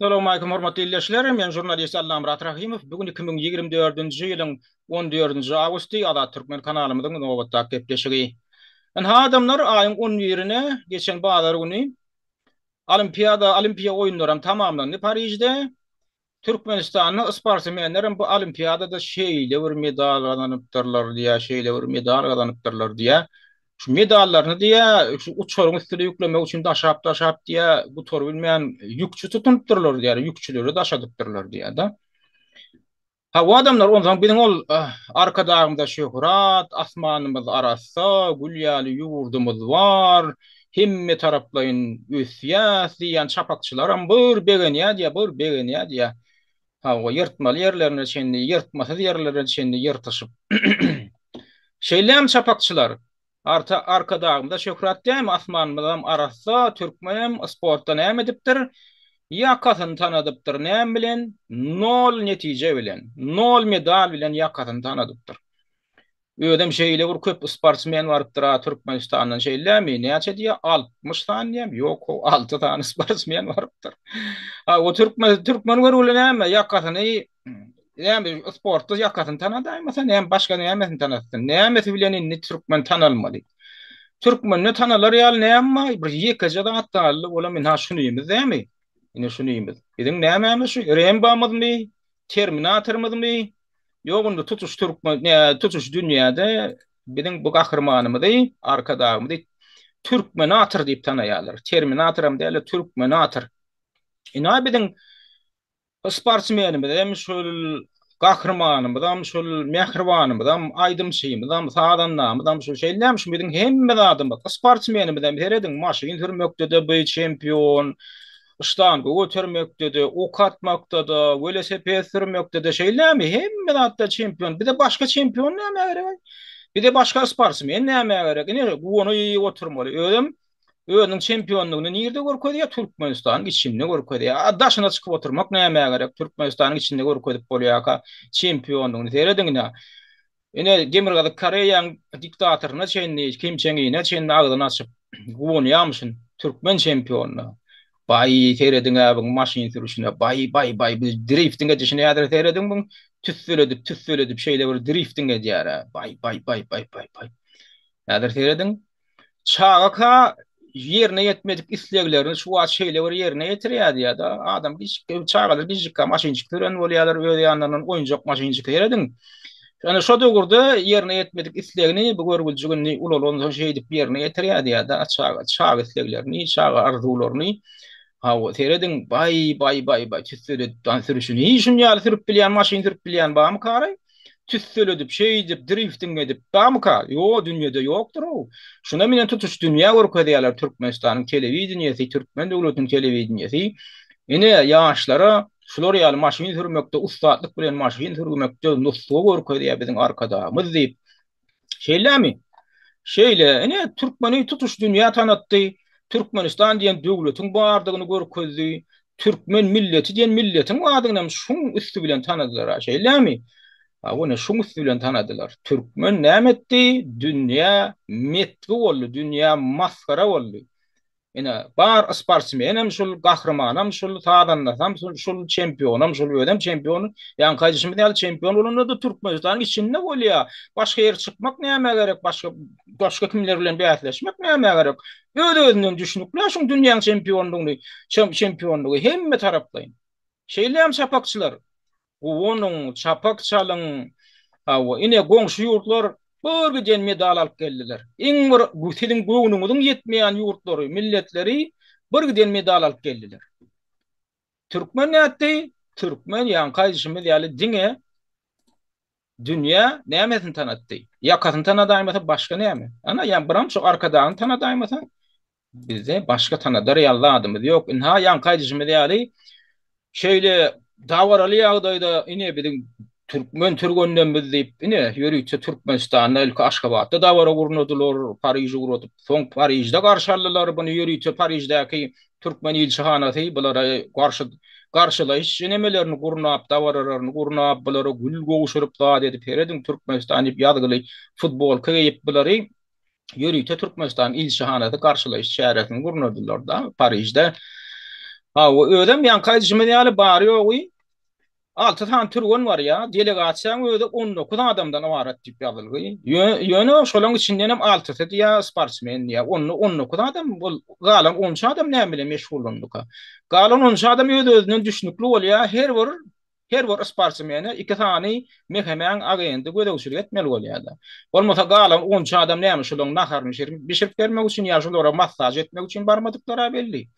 Assalamu alaykum hormatly dinleyijiler. Men jurnalist Allam Murat Rahimov. Bugün 2024-nji ýylyň 14-nji awgusty Azad Türkmen kanalymyzyň nowatda gepleşigi. Ha adamlar aýyň 11-ine geçen bazar güni olimpiya oýunlary tamamlandy Parijde. Türkmenistanyň sportsmenleri bu olimpiyadada şeýle bir medal gazanypdyrlar diýä, şeýle bir medal gazanypdyrlar diýä. Şu medallaryny diýä, şu uçaryň üstüne ýüklemek üçin daşap diýä, bu tor bilmeýän ýükçü tutunypdyrlar diýär, ýükçüleri daşadypdyrlar diýä da. Ha bu adamlar ondan biziň ol arkadagymda şöhrat, asmanymyz arasy, gülýäli ýurdumyz bar. Himme taraplayın üsýäs diýen çapakçylaram bir begenýä diýä, bir begenýä diýä. Ha o yırtmaly yerlerine çenli, yırtmasız yerlerine çenli yırtışıp. Şeýlem çapakçylar. Arkadagymda şöhrat diýem, asmanymyzam arasy, türkmenem sportda näme edipdir? Ýakasyny tanadypdyr, näme bilen? Nol netije bilen, nol medal bilen ýakasyny tanadypdyr. Ödem şeýle bir köp sportsmen barypdyr Türkmenistanyň şeýlemi? Näçe diýä? 60 tane diýem. Ýok, o 6 tane sportsmen barypdyr. Ha o türkmen görülen näme? Ýakasyny näme sportda ýakasyny tanadaýmasa näme başga näme tanasyn? Näme bilen inni türkmen tanalmaly? Türkmenni tanalar ýaly näme? Bir ýekejede atdaly bola men ha şunu ýemiz näme? Ine şunu ýemiz. Ediň näme şu? Rembamyzmy? Terminatormyzmy? Ýogunda tutuş türkmen tutuş dünýäde biziň bu gahrmanymyzy arkadagymyzy Türkmenator diýip tanaýarlar. Terminatoram diýerler, Türkmenator. Ina biziň sportsmenimiz hem şol gahrmanymyz, hem şol mehribanymyz, hem aýdymçymyz, hem sadanlarymyz, hem şol şeýlem şu biziň hemme adamyz sportsmenimiz hem herediň maşyn sürmekde de bu çempion, Iştan götürmekde de, ok atmakda da, velosiped sürmekde de şeýlemi hemme hatta çempion. Bir de başka çempion näme gerek? Bir de başka sportsmen näme gerek? Ine bu onu oturmaly. Özüň çempionlugyny nirde görkezýär? Türkmenistanyň içinde görkezýär. Daşyna çykyp oturmak näme gerek? Türkmenistanyň içinde görkezip bolýar çempionlugyny serediňne. Ine Demirgazyk Koreýanyň diktatoryna çenli, Kim Çengiňe çenli agdyny açyp, bu ýamşyn Türkmen çempionlugy. Bay seyredin abın maşin sürüşüne bay bir drifting edişine yadır seyredin bun tüssüledip şeyle bir drifting ediyara bay yadır seyredin çağaka yerine yetmedik isleglerini şu an şeyle bir yerine yetiriyadi ya da adam çağalar bizcika maşincik tören bolýarlar öyle yanlarından oyuncak maşincik seyredin yani şu dögürde yerine yetmedik islegini bu görgülcüğünü ulolon şey edip yerine yetiriyadi ya da çağa isleglerini çağa arzularını ha o seredin bay tüssüledip sürüşünü işin ýaly sürüp bilýän maşyn sürüp bilýän bamy kary tüssüledip şey edip drifting edip bamy kary ýok dünýede ýokdur o şuna menen tutuş dünýä görkezýärler Türkmenistanyň telewizionyasy Türkmen döwletiniň telewizionyasy ine ýaşlara şular ýaly maşyn sürmekde ustatlyk bilen maşyn sürmekde nuslu görkezýär biziň arkadamyz diýip şeýlemi şeýle ine türkmeni tutuş dünýä tanatdy Türkmenistan diýen döwletiň bardygyny görkezdi. Türkmen milleti diýen milletiň badygyny şuň üstü bilen tanadylar şeýlemi? Ha bunu şuň üstü bilen tanadylar. Türkmen näme etdi? Dünýä metgi boldy, dünýä maskara boldy. Ene bar sportsmenem şol gahrmanam şol tadanlasam şol çempionam şol ödem çempionu ýa-ni kaýjyşym diýil çempion bolanda Türkmenistanyň içinde bolýar. Başga ýer çykmak näme gerek? Başga kimler bilen bäsleşmek näme gerek? Özünden düşünükler şol dünýäň çempionlugy hemme taraplaýyn. Şeýlem çapakçylar. Onuň çapakçalyň ine goňşy ýurtlar bir giden medal alıp geldiler. Iň bir güýseliň göwnüňiziň yetmeýän ýurtlary, milletleri bir giden medal alıp geldiler. Türkmen näetdi? Türkmen ýa-ni kaýjymyz ýaly diňe dünýä nämetini tanatdy? Ýakasyny tanadaýmasa başga näme? Ana ýa biram şu arkadagyny tanadaýmasa bizde başga tanadar ýaly adamyz ýok. Ha ýa-ni kaýjymyz ýaly şeýle dawaraly ýagdaýda ine biziň Türkmen türgönden diýip ine ýörüýçe Türkmenistanyň ilki Aşgabatda dawara gurnadylar, Paryjy guradyp, soň Paryjda garşalylar buny ýörüýçe Paryjdäki Türkmen ilçihanasy bulara garşylaýyş nemelerini gurnap, dawaralaryny gurnap, bulara gül gowşuryp zat edip herediň Türkmenistan diýip ýazgyly futbol keýip bulary ýörüýçe Türkmenistan ilçihanasy garşylaýyş şäheretini gurnadylar da Paryjda. Ha o ödem yan kaydışımı yani bari o 6 tane türün var ya. Delegasyon öde 19 adamdan ibaret tip yazılgı. Yönü şolun içinden hem 6 diye sportsmen ya. 19 adam bol galan 10 adam ne bileyim meşgulunluka. Galan 10 adam öde özünün düşnüklü ol ya. Her bir sportsmeni 2 tane mehemen agenti gödäwçilik etmeli bol ya da. Bolmasa galan 10 adam näme şolun naharını şerip vermek için ya şolara masaj etmek için barmadıklara belli.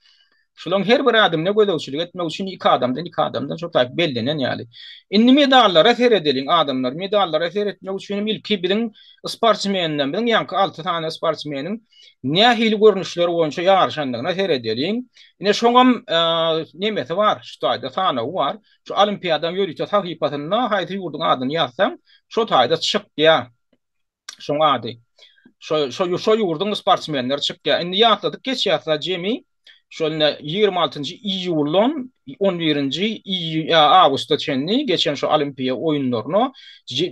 Şulan her bir adam ne gödäwçilik etmek için iki adamdan çok taýip bellenen ýaly. Indi medallara seredilin adamlar medallara seretmek için ilki birin sportsmeninden birin ýanky 6 tane sportsmeniň nähili görnüşleri boýunça ýarşandygyna seredilin. Ine şoňam nemesi var, şu taýda sanawy var. Şu olimpiadan ýörüýte tahypatyna haýty ýurdun adyny ýazsam, şu taýda çykýa. Şoň ady. Şu ýurdun sportsmenleri çykýa. Indi ýatladyk geç ýatla jemi şöyle 26. iyulun 11. Ağustos çenli geçen şu olimpiya oyunlarını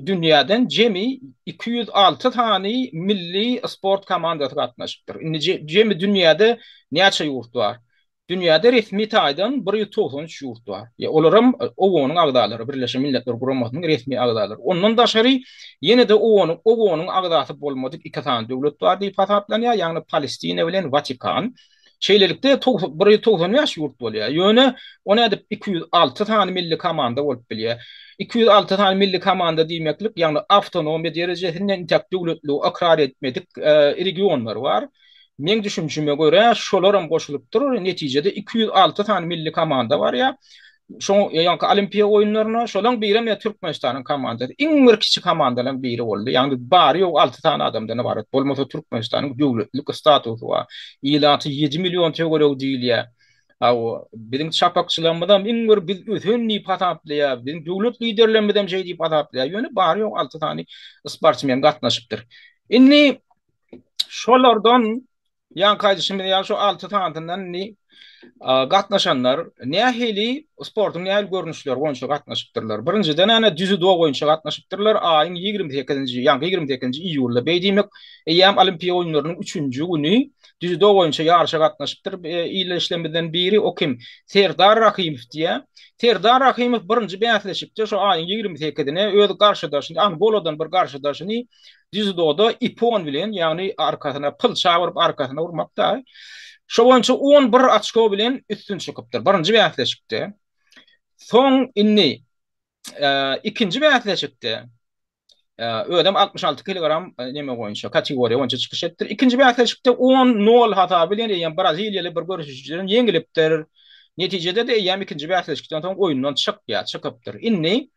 dünyadan cemi 206 tane milli sport komandası katnaşıptır. Cemi dünyada neçe yurt var? Dünyada resmi taydan 193 yurt var. Olaram OON'un agdaları, Birleşmiş Milletler Kurulmasının resmi agdaları. Ondan daşarı yine de OON'un agdası bolmadık iki tane devlet var diye hesaplanıyor. Yani Palestina bilen Vatikan. Şeylelikte 190 yurt bolýar. Ýöne ona edip 206 tane milli komanda bolup bilýär. 206 tane milli komanda diýmeklik, ýagny awtonom derecesinden tek döwletli akrar etmedik regionlar var. Men düşünjüme göre şolaram goşulypdyr. Netijede 206 tane milli komanda var ya. Şu ýa-ni olimpiya oyunlaryna şolaň biri me Türkmenistanyň komandasy. Iň bir kiçik komandalardan biri boldy. Ýagny bary ýok 6 tane adamdan ibaret. Bolmasa Türkmenistanyň döwletlik statusy var. Ýylaty 7 million töwerek diýilýär. Aw biziň çapakçylarymyzdan iň bir biz ösünni pataplyar. Biziň döwlet liderlerimizden şey diýip pataplyar. Ýöne bary ýok 6 tane sportsmen gatnaşypdyr. Inni şolardan ýa-ni kaýdyşymyz ýa şu 6 tandan ni gatnaşanlar nähili sportun nähili görnüşleri boýunça gatnaşypdyrlar. Birinciden ana düzüdo boýunça gatnaşypdyrlar. Aýyň 28-nji, ýa-ni 28-nji iýulda beýdimek eýäm olimpiya oýunlarynyň 3-nji güni düzüdo boýunça ýarşa gatnaşypdyr. Ýyleşlemizden biri o kim? Serdar Rahimow diýe. Serdar Rahimow birinji bäsleşipdi. Şu aýyň 28-ine öz garşydaşyny, Angoladan bir garşydaşyny düzüdoda ipon bilen, ýagny arkasyna pıl çawyryp arkasyna urmakda. Şu boýunça 11 açko bilen üstün çykypdyr. Birinji bäsleşikde. Soň inni ikinji bäsleşikde ödem 66 kilogram neme boýunça kategoriýa boýunça çykyş etdir. İkinji bäsleşikde 10-0 hata bilen ýa Braziliýaly bir görüşçüden ýeňilipdir. Netijede de ýa ikinji bäsleşikden soň oýundan çykypdyr. Inni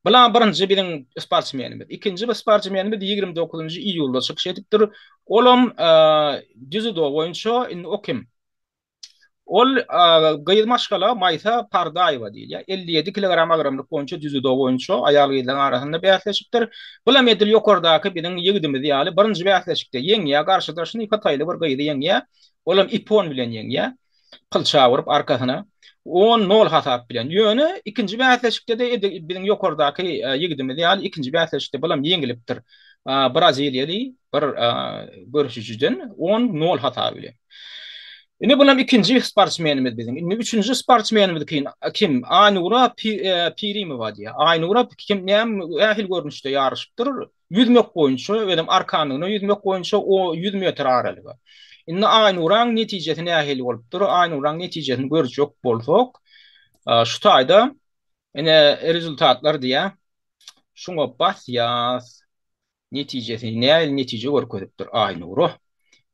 bilen birinji bilen sportsmenimiz, ikinji bir sportsmenimiz 29-njy iýulda çykyş etipdir. Olam düzüdo boýunça inni o kim? Ol gaýdy maşgala Maysa Pardaýewa diýilýär. 57 kilogram agramlyk boýunça düzüdo boýunça aýal gyýdan arasynda bäsleşipdir. Bulam edil ýokardaky biziň ýigidimiz ýaly birinji bäsleşikde ýeňýär garşydaşyny ýykatyly bir gaýdy ýeňýär. Olam ipon bilen ýeňýär. Kılça vurup arkasyna 10-0 hasap bilen. Ýöne ikinji bäsleşikde de biziň ýokardaky ýigidimiz ýaly ikinji bäsleşikde bulam ýeňilipdir. Braziliýaly bir görüşçüden 10-0 hasap bilen. Ine bulam ikinji sportsmenimiz biziň. Ine üçüncü sportsmenimiz kim? Aynura Pirimowa diýär. Aynura kim näme ähli görnüşde ýarşypdyr. Yüzmek boýunça benim arkanyny yüzmek boýunça o 100 metr aralyga. Ine Aynuraň netijesini ähli bolupdyr. Aynuraň netijesini görjek bolsak, şu taýda ine rezultatlar diýär. Şuňa basýas netijesini nähili netije görkezipdir Aynura.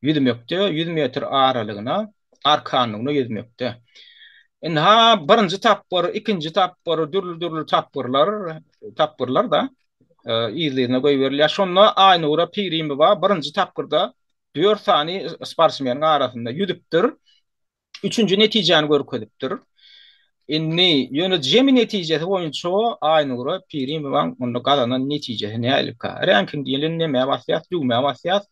Yüzmekde 100 metr aralygyna arkanyny yüzmekde. Ha birinji tapyr, ikinji tapyr, dürlü tapyrlar da ýylyna goý berilýär. Şonda Aynura Pirimowa birinji tapyrda 4 tane sportsmen arasynda ýüdipdir. Üçüncü netijeni görkezipdir. Inni ýöne jemi netijesi boýunça Aynura Pirimowa onda galanan netijesini älikka. Ranking diýilen näme basýat, düýme basýat.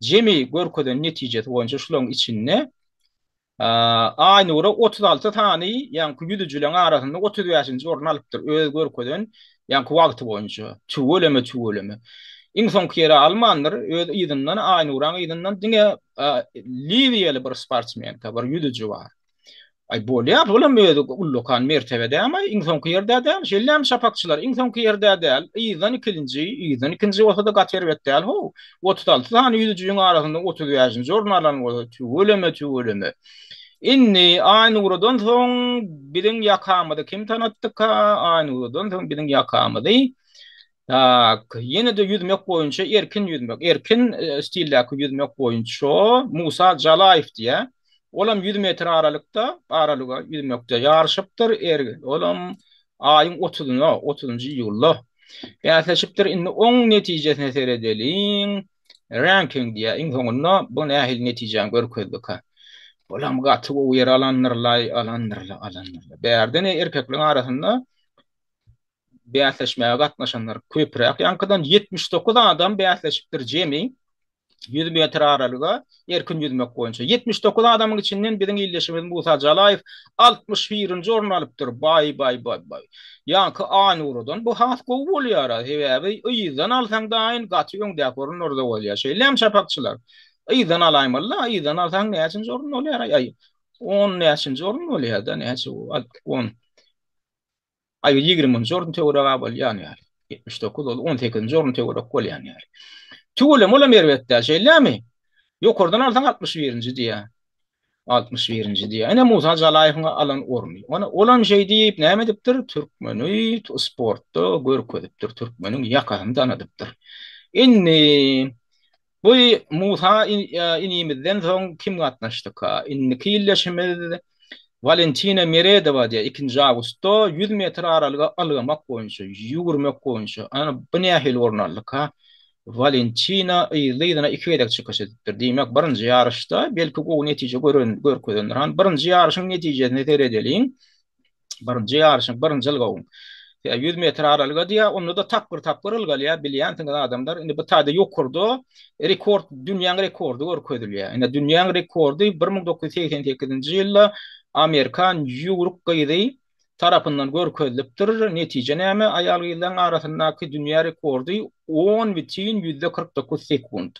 Jemi görkezden netijesi boýunça şularyň içinde Aynura 36 tane ýa-ni ýüdüjüleň arasynda 35-nji orun alypdyr. Öz görkezden ýa-ni wagty boýunça. Tüweleme. Iň soňky ýere almandyr. Öz ýygynyň Aynuraň ýygynyň diňe Liviýaly bir sportsmen, bir ýüdüjü bar. Ay bolýar, bolam öýde ullukan mertebede ama iň soňky ýerde däl. Şeýlem şapakçylar iň soňky ýerde däl. Ýyzdan ikinji bolsa da gater betdäl ho. 36 tany ýüzüjüň arasynda 35-nji jurnalan bolsa tüweleme. Inni aynı uradan soň biziň ýakamydy kim tanatdyka? Aynı uradan soň biziň ýakamydy. Tak, yine de yüzmek boyunca erkin yüzmek. Erkin stildäki yüzmek boyunca Musa Jalaýew diye. Olam 100 metre aralyga yüzmekde yarışypdyr. Olam aýyň 30-njy ýylda ýaşaşypdyr. Indi oň netijesini seredeliň. Ranking diye iň soňunda bu nähil netijeň görkezdik. Olam gaty o ýer alanyrlar. Bärde erkekliň arasynda bäsleşmäge gatnaşanlar köpräk. Ýankydan 79 adam bäsleşipdir jemi 100 metre aralyga erkin yüzmek boýunça. 79 adamyň içinden biziň ýyldaşymyz Musa Jalaýew 61-nji orun alypdyr. Bay. Ýanky any uradan bu has gowy bolýar. Sebäbi ýyzdan alsaň daýyn gaty ýöňdäki orun orada bolýar. Şeýlem şapakçylar. Ýyzdan alaýmalla, ýyzdan alsaň näçinji orun bolýar? 10 näçinji orun bolýar da näçe 10. Ay 20 orun teoria bolýan ýaly. 79 ol 18 orun teoria bolýan ýaly. Tüwele mola merwetde şeýlemi? Ýokurdan alsaň 61-nji diýä. 61-nji diýä. Ene Musa Jalaýew alan orny. Ona olan şey diýip näme dipdir? Türkmeni sportda görkezipdir. Türkmeniň ýakasyny tanadypdyr. Inni bu Musa inimizden soň kim gatnaşdyka? Inni kiýleşimiz Valentina Meredova diye 2. Ağustos'ta 100 metre aralığa algamak boyunca, yürümek boyunca. Ana bu nähil ornallyka Valentina ýylyna 2 edek çykyş edipdir. Diýmek, birinji ýarışda belki gowy netije görkezdenler. Birinji ýarışyň netijesini seredeliň. Birinji ýarışyň birinji ylgawy. 100 metre aralyga diýä, onda da tapyr ylgalýa bilýän adamlar. Indi bu taýda ýokurdy. Rekord, dünýäň rekordy görkezilýär. Indi dünýäň rekordy 1988-nji ýylda Amerikan ýuruk gyýdy tarapyndan görkezilipdir. Netije näme? Aýal gyýlaryň arasyndaky dünýä rekordy 10,49 sekund.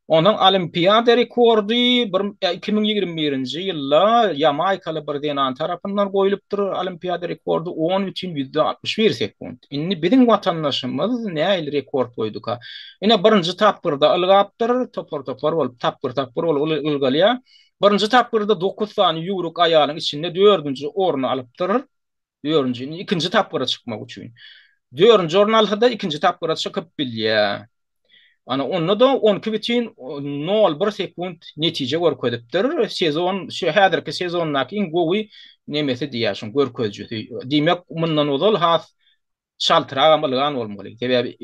Onun olimpiada rekordy 2021-nji ýylda Jamaikaly bir denan tarapyndan goýulypdyr. Olimpiada rekordy 10,61 sekund. Indi biziň watandaşymyz näil rekord goýdyka? Ine birinji tapyrda ylgapdyr, topor bolup tapyr bolup ylgalýa. Birinji tapyrda 9 sany ýuruk aýalyň içinde 4-nji orny alypdyr. 4-nji, ikinji tapyra çykmak üçin. 4-nji orny alsa da ikinji tapyra çykyp bilýär. Ana onda da 12,01 sekund netije görkezipdir. Sezon, şu häzirki sezonnaky iň gowy nemesi diýäşin görkezjüsi. Diýmek, mundan ozal has şaltyra amalgan bolmaly. Sebäbi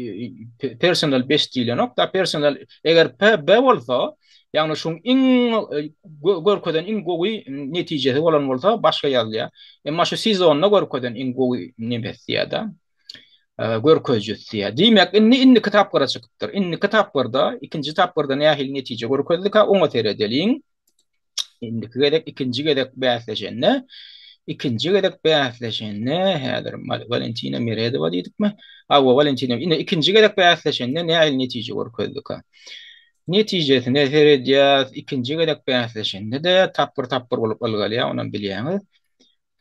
personal best diýlenok da personal eger PB bolsa, ýagny şuň iň görkezen iň gowy netijesi bolan bolsa başga ýazýar. Emma şu sezonda görkezen iň gowy nemesi ýa-da görkezjüsi. Diýmek, inni kitaplara çykypdyr. Inni kitaplarda, ikinji tapyrda nähil netije görkezdik, oňa seredeliň. Indi ikinji gedek bäsleşende, häzir Valentina Meredova diýdikmi? Valentina, indi ikinji gedek bäsleşende nähil netije görkezdik. Netijesini seredýär, ikinji gedek bäsleşende de tapyr bolup ylgalýar, onu bilýäňiz.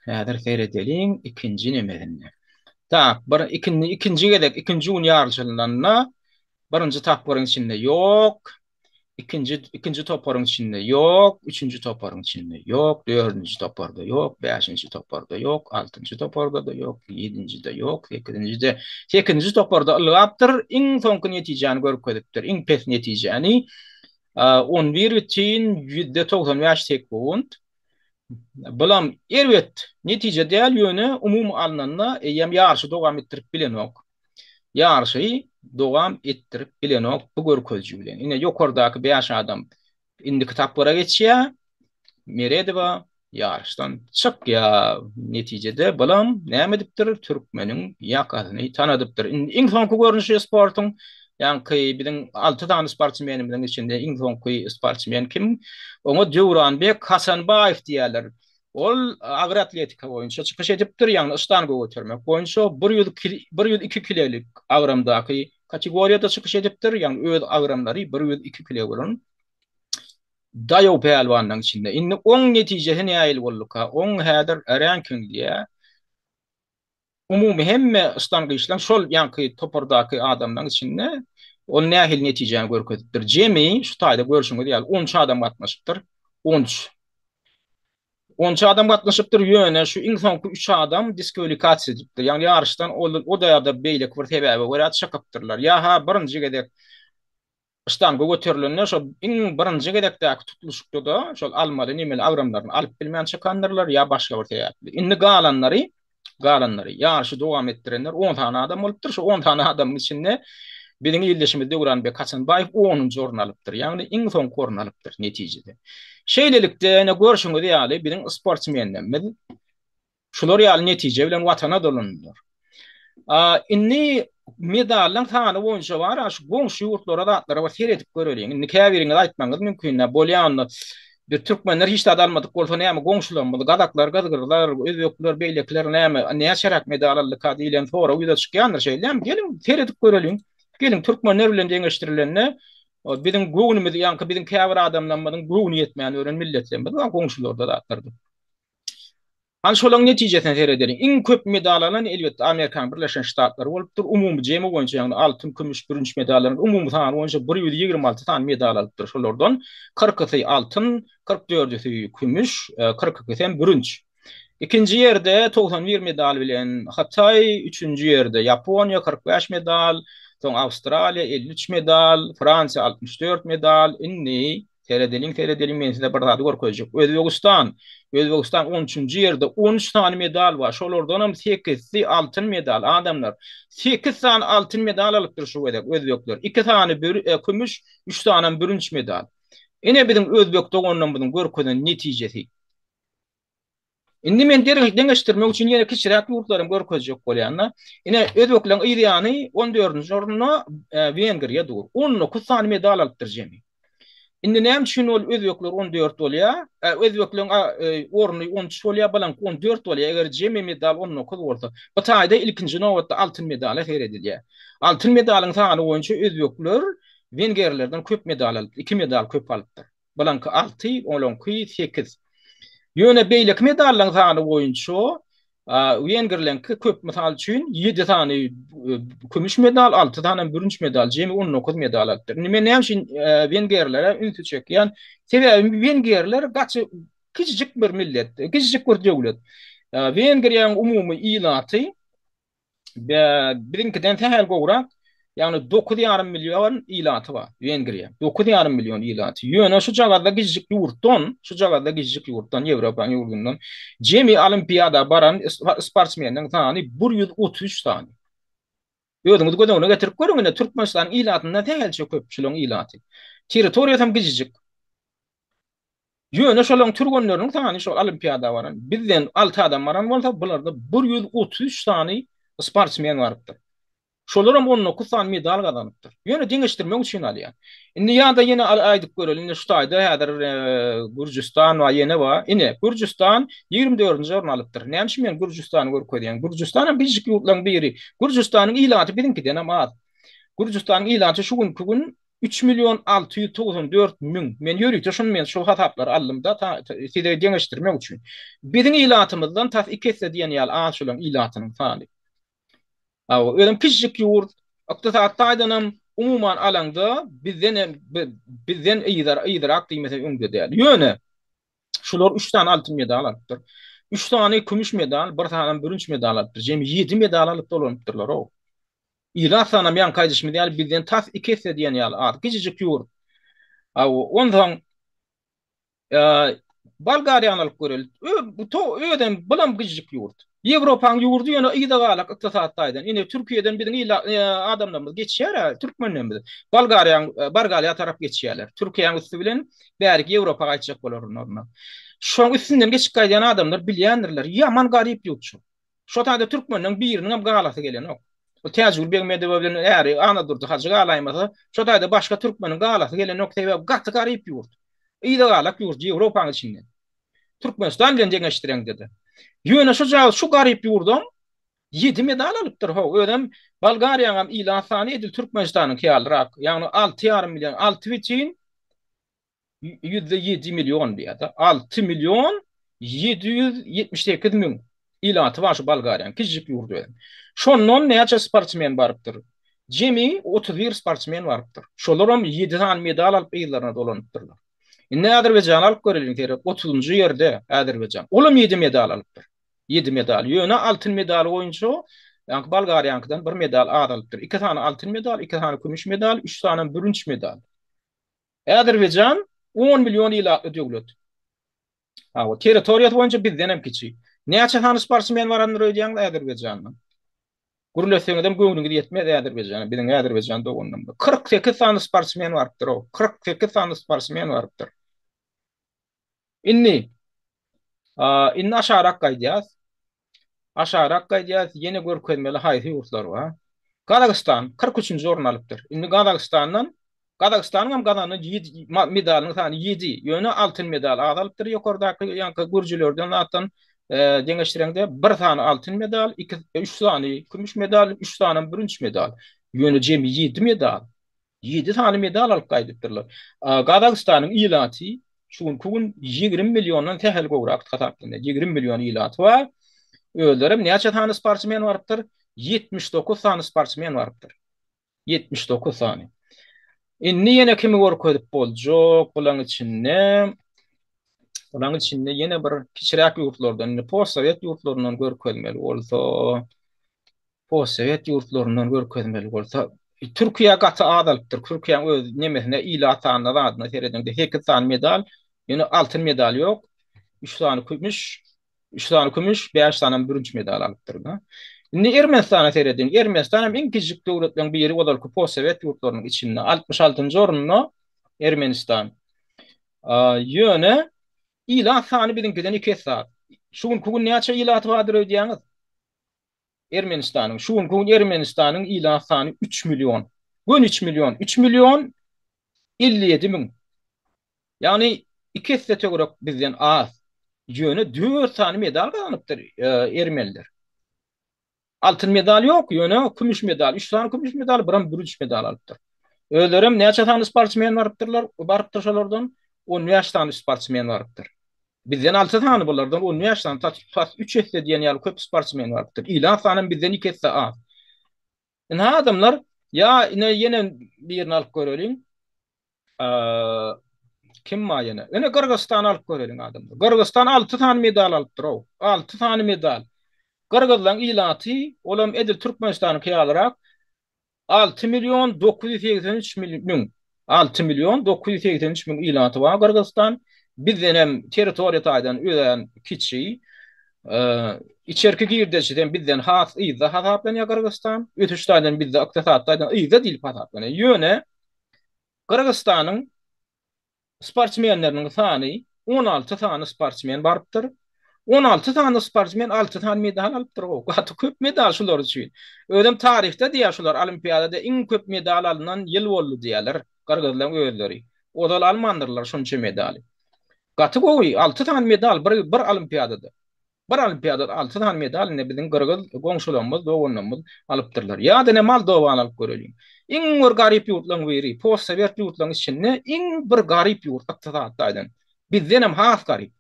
Häzir seredeliň ikinji nemesini. Tak, ikinji gedek, ikinji ýarşylanna birinji tapyryň içinde ýok, ikinji toparyň içinde ýok, üçüncü toparyň içinde ýok, dördüncü toparda ýok, beşinji toparda ýok, altıncı toparda da ýok, ýedinji de ýok, sekizinji toparda ylgapdyr, iň soňky netijeni görkezipdir. Iň pes netijeni 11,95 sekund. Bulam erwet netije däl ýöne umum alnanda ýem ýarşy dowam etdirip bilenok. Ýarşy dowam etdirip bilenok bu görkezji bilen. Ine ýokardaky 5 adam indi kitaplara geçýär. Meredova ýarşdan çykýa netijede bulam näme dipdir? Türkmeniň ýakasyny tanadypdyr. Iň soňky görnüşi sportyň ýanky biziň 6 tane sportsmenimiň içinde iň soňky sportsmen kim? Oňa Döwranbek Hasanbaýew diýerler. Ol agr atletika boýunça çykyş edipdir, ýagny ystanga götürmek boýunça 102 kilolik agramdaky kategoriýada çykyş edipdir, ýagny öz agramlary 102 kilo bolan. dayo pehalwanlaryň içinde. Indi oň netijesi näil bolduk ha? Oň häzir ranking diye umumy hemme ıstangyşlaryň şol ýanky topardaky adamlaryň içinde ol nähil netijeni görkezipdir. Jemi şu taýda görüşüňe diýär 13 adam gatnaşypdyr. 13 13 adam gatnaşypdyr ýöne şu iň soňky 3 adam diskvalifikatsiýa edipdir. Ýani ýarşdan o da beýle bir sebäbi berät şakapdyrlar. Ya ha birinji gedek İstanbul'a götürülenler şol iň birinji gedekdäki tutuluşykda da şol almaly nimeli agramlaryny alyp bilmän çakanlarlar ya başga bir täýärli. Indi galanlary ýarşy dowam etdirenler 10 tane adam bolupdyr. Şu 10 tane adamyň içinde biziň ýyldaşymyz Döwranbek Hasanbaýew 10-njy orun alypdyr. Ýagny iň soňky orun alypdyr netijede. Şeýlelikde ne görüşüňiz ýaly biziň sportsmenlerimiz şular ýaly netije bilen watana dolandylar. Inni medallan tany boýunça bar, şu goňşy ýurtlara datlara bar seredip göreliň. Inni käbiriňi aýtmaňyz mümkin. Bolýanly bir türkmenler hiç de almadyk bolsa näme goňşularymyz, gadaklar, gazgyrlar, özbekler, beýlekler näme şerak medal aldyk diýilen sonra ýa-da çykýandyr şeýlem. Gelin seredip göreliň. Gelin türkmenler bilen deňeşdirilenne biziň göwnümiz ýanky biziň käbir adamlaryň göwni ýetmän ören milletlerimiz goňşularda datlardy. Hani şolaň netijesini serederiň. Iň köp medal alan elbetde Amerikan Birleşen Ştatlary bolupdyr. Umumy jemi boýunça ýagny altyn, kümüş, birinji medallar, umumy sany boýunça 126 tane medal alypdyr. Şolardan 40-sy altyn, 44-si kümüş, 42-si birinji. İkinci ýerde 91 medal bilen Hatay, üçüncü ýerde Ýaponiýa 45 medal, soň Awstraliýa 53 medal, Fransa 64 medal, inni seredeliň men size bir zat görkezjek. Özbegistan 13-nji ýerde 13 tane medal bar. Şolardan hem 8-si altyn medal. Adamlar 8 tane altyn medal alypdyr şu gedek özbekler. 2 tane kümüş, 3 tane birinji medal. Ine biziň özbek dogondan biziň görkezen netijesi. Indi men deňeşdirmek üçin ýene kiçirak ýurtlarym görkezjek bolýanlar. Ine özbekleriň ýany 14-nji orunda Wengriýa dur. 19 tane medal alypdyr jemi. Indi näme üçin ol özbekler 14 bolýar? Özbekleriň oruny 13 bolýar, balan 14 bolýar. Eger jemi medal 19 bolsa, bu taýda ilkinji nowatda altyn medal seredilýär. Altyn medalyň sany boýunça özbekler Wengerlerden köp medal alyp, 2 medal köp alypdyr. Balan 6, olanky 8. Ýöne beýlek medallaryň sany boýunça Wengerler köp medal üçin 7 tane kümüş medal, 6 tane birinji medal, jemi 19 medal alypdyr. Näme üçin Wengerlere ünlü çekýän? Sebäbi Wengerler gaçy kiçijik bir millet, kiçijik bir döwlet. Wengeriýanyň umumy ilaty birinkiden tähel gowrak, ýagny 9,5 milyon ilaty bar Wengeriýa. 9,5 milyon ilaty. Ýöne şu jagada gizik ýurtdan, Ýewropa ýurdundan jemi olimpiada baran sportsmenleriň sany 133 tane. Ýöňüňiz gödüňe getirip görüňiz, Türkmenistanyň ilatynda tähelçe köpçüliň ilaty. Territoriýa hem gizik. Ýöne şolaň türgenleriň sany şol olimpiada baran bizden 6 adam baran bolsa, bularda 133 tane sportsmen bardyr. Şolaram 19 tane medal kazanıpdyr. Ýöne deňeşdirmek üçin alýar. Indi ýa-da ýene aýdyp görelim, şu taýda häzir Gürjistan we ýene bar. Ine Gürjistan 24-nji orun alypdyr. Näme üçin men Gürjistany görkezýän? Gürjistan bizik ýurtlaryň biri. Gürjistanyň ilaty biziňkiden hem az. Gürjistanyň ilaty şu gün 3 milyon 694 min. Men ýörükde şunu men şu hataplary aldymda size deňeşdirmek üçin. Biziň ilatymyzdan tas 2 esse diýen ýaly az şolaň ilatynyň sany. Ödüm küçük yurt, iktisatdaýdanam umuman alanda bizden iýdir kıymeti öňde däl. Ýöne şular 3 tane altyn medal alypdyr. 3 tane kümüş medal, 1 tane birinji medal alypdyr. Jemi 7 medal alyp dolanıpdyrlar o. İlat sanam ýan kaýdyşmy däl bizden tas 2 esse diýen ýaly az küçük yurt. Ondan Bulgariýany alyp göreli. Ödem bilen küçük yurt. Ýewropanyň ýurdu ýene ýyda galak ykdysatdaýdan. Ine Türkiýeden biziň adamlarymyz geçýär, türkmenlerimiz. Bulgariýa tarap geçýärler. Türkiýanyň üstü bilen bärik Ýewropa gaýtjak bolarlar. Şoň üstünden geçip gaýdan adamlar bilýändirler. Ýaman garyp ýurtçu. Şo taýda türkmenleriň biriniň hem galasy gelen ok. O täjür bermedi bilen äri ana durdy hajy galaýmasa, şo taýda başga türkmeniň galasy gelen ok täze gaty garyp ýurt. Ýyda galak ýurt Ýewropanyň içinde. Türkmenistan bilen deňeşdireň dedi. Ýöne şu garyp ýurdum 7 medal alypdyr. Ödem Bulgariýanyň hem ilan sany edil Türkmenistanyň käldirak. Ýagny 6,5 milyon 6 biçin %7 milyon diýär. 6 milyon 778 min ilatı var şu Bolgariýanyň kiçik ýurdu. Şondan näçe sportsmen bardyr? Jemi 31 sportsmen bardyr. Şolaram 7 tane medal alyp ýyllaryna dolanypdyrlar. Indi Azerbaýjan alyp göreliň terep 30-njy ýerde Azerbaýjan. Olam 7 medal alypdyr. 7 medal. Ýöne altyn medal boýunça ýa-ni Bolgariýanyňdan 1 medal az alypdyr. 2 tane altyn medal, 2 tane kümüş medal, 3 tane bürünç medal. Azerbaýjan 10 milyon ýyla döwlet. Ha, o territoriýat boýunça bizden hem kiçi. Näçe tane sportsmen bar andyr öýdýän Azerbaýjanyň? Gurulösüňem göwnüňiz ýetmez Azerbaýjana. Biziň Azerbaýjanda ogundan 48 tane sportsmen bardyr o. 48 tane sportsmen bardyr. Inni inni aşarak gaýdýas. Aşarak gaýdýas ýene görkezmeli haýsy ýurtlar bar. Kazakstan 43-nji orun alypdyr. Indi Kazakstanyň hem gazanyň 7 medalyny sany 7. Ýöne altyn medal az alypdyr. Ýokardaky ýa-ni gürjilerden atan deňeşdirende 1 tane altyn medal, 3 tane kümüş medal, 3 tane bürünç medal. Ýöne jemi 7 medal. 7 tane medal alyp gaýdypdyrlar. Kazakstanyň ýylaty şuň kugun 20 milyondan tähel gowrak tapdylar. 20 milyon ýylaty bar. Öldürüm näçe tane sportsmen bardyr? 79 tane sportsmen bardyr. 79 tane. Inni ýene kimi görkezip boljak bulan içinde? Bulan içinde ýene bir kiçiräk ýurtlardan, postsovet ýurtlaryndan görkezmeli bolsa, postsovet ýurtlaryndan görkezmeli bolsa, Türkiýe gaty adalypdyr. Türkiýanyň öz nemesine ýylatyny adyna sereden 2 tane medal, ýöne altyn medal ýok. 3 tane kümüş, 3 tane kümüş, 5 tane bürünç medal alypdyr. Indi Ermenistana sereden, Ermenistan hem iň kiçik döwletlerden biri bolýar ki, postsovet ýurtlarynyň içinde 66-njy orunna Ermenistan. Ýöne ilat sany biziňkiden 2 saat. Şuň kugun näçe ilat bardyr öýdýäňiz? Ermenistanyň, şuň kugun Ermenistanyň ilat sany 3 milyon. Gün 3 milyon, 3 milyon 57 min. Yani 2 sete görek bizden az. Ýöne 4 tane medal kazanypdyr Ermeniler. Altın medal ýok, ýöne kümüş medal, 3 tane kümüş medal, biram bürünç medal alypdyr. Öýlerim näçe tane sportsmen bardyrlar, bardyr şolardan 10 ýaşdan sportsmen bardyr. Bizden 6 tane bolardan 10 ýaşdan ta 3 ýaşda diýen ýaly köp sportsmen bardyr. Ilan sanyň bizden 2 ýaşda az. Ine adamlar ýa ýene birini alyp göreliň. Kim ma ýene? Ine Kırgızstan alyp göreliň adamlar. Kırgızstan 6 tane medal alypdyr. 6 tane medal. Kırgızlaryň ilaty olam edil Türkmenistanyň kýalarak 6 milyon 983 min. 6 milyon 983 min ilaty bar Kırgızstan. Bizden hem territoriýa taýdan öýen kiçi, içerki girdeçiden bizden has ýyza hasaplanýar Kırgızstan. Ötüş taýdan bizde ykdysat taýdan ýyza dil hasaplanýar. Ýöne Kırgızstanyň sportsmenleriniň sany 16 tane sportsmen bardyr. 16 tane sportsmen 6 tane medal alypdyr. Gaty köp medal şular üçin. Ödem tarihte diýär şular olimpiadada iň köp medal alynan ýyl boldy diýerler. Kırgızlaryň öýleri. Odal almandyrlar şonça medali. Gaty gowy 6 tane medal bir olimpiadada. Bir olimpiadada 6 tane medal ne biziň Kırgız goňşularymyz, doganlarymyz alypdyrlar. Ýa-da ne Moldowany alyp göreliň. Iň bir garyp ýurtlaryň biri, postsovet ýurtlaryň içinde iň bir garyp ýurt ykdysatdaýdan. Bizden hem has garyp.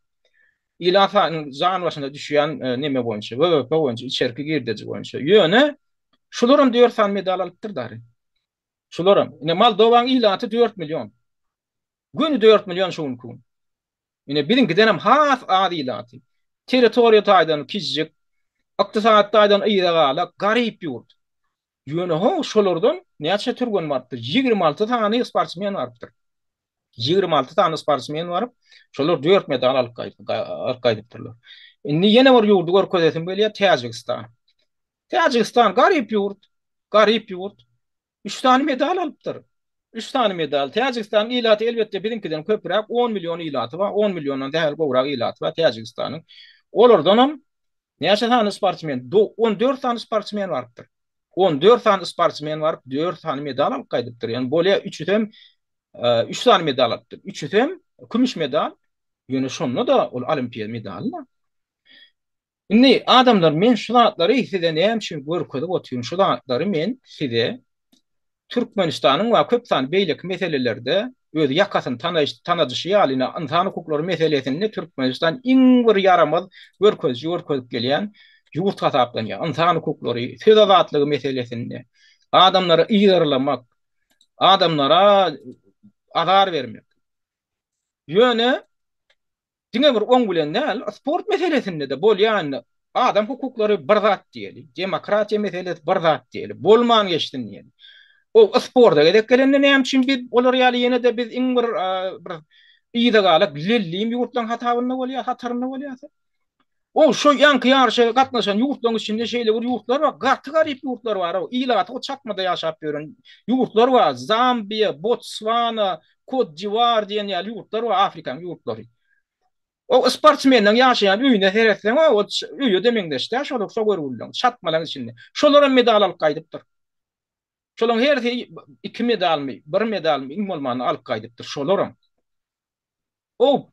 İlafanın zan başında düşýän neme boýunça, WWP boýunça, içerki girdeci boýunça. Ýöne şolaryň 4 tane medal alypdyr dary. Şolaryň. Ine Moldowanyň ilaty 4 milyon. Günü 4 milyon şuň kun. Ine biziňkiden hem has az ilaty. Territoriýa taýdan kiçik, ykdysatdaýdan ýyra garyp ýurt. Ýöne ho şolardan näçe türgen bardyr? 26 tane sportsmen bardyr. 26 tane sportsmen var. Şolar 4 medal alyp gaýdypdyrlar. Indi ýene bir ýurdu görkezesim bolýar Täjikistan. Täjikistan garyp ýurt, garyp ýurt. 3 tane medal alypdyr. 3 tane medal. Täjikistan ilaty elbetde biziňkiden köpürek 10 milyon ilaty bar. 10 milyondan dähel gowrak ilaty bar Täjikistanyň. Olardan hem näçe tane sportsmen? 14 tane sportsmen bardyr. 14 tane sportsmen bar, 4 tane medal alyp gaýdypdyr. Ýani bolýa 3 tane medal alypdyr. 3 hem kümüş medal. Ýöne şonda da ol olimpiýa medallar. Indi adamlar men şu zatlary size näme üçin görkezip oturýan şu zatlary men size Türkmenistanyň we köp sany beýlik meselelerde özi yakasyn tanadyşy ýalyna insan hukuklary meselesinde Türkmenistan iň bir yaramaz görkezip gelýän ýurt hasaplanýar. İnsan hukuklary, söz azatlygy meselesinde adamlara ýyrlamak, adamlara azar vermek. Ýöne diňe bir oň bilen näl, sport meselesinde de bolýan adam hukuklary bir zat diýeli, demokratiýa meselesi bir zat diýeli, bolman geçdin diýeli. O sporda gedek gelende näme üçin biz olar ýaly ýene de biz iň bir ýyda galyp lelliň ýurtlaryň hatabyna bolýar, hataryna bolýar. O şu ýanky ýarşa gatnaşan ýurtlaryň içinde şeýle bir ýurtlar bar, gaty garyp ýurtlar bar. O ýylaty o çakmada ýaşap ýören ýurtlar bar. Zambiya, Botswana, Cote d'Ivoire diýen ýaly ýurtlar bar, Afrikaň ýurtlary. O sportsmenler ýaşaýan öýüne heretsen o öýe demeňdeşde şolar şo görüldüň. Çatmalaryň içinde. Şolara medal alyp gaýdypdyr. Şolaryň her 2 medalmy, 1 medalmy iň bolmany alyp gaýdypdyr şolaryň. O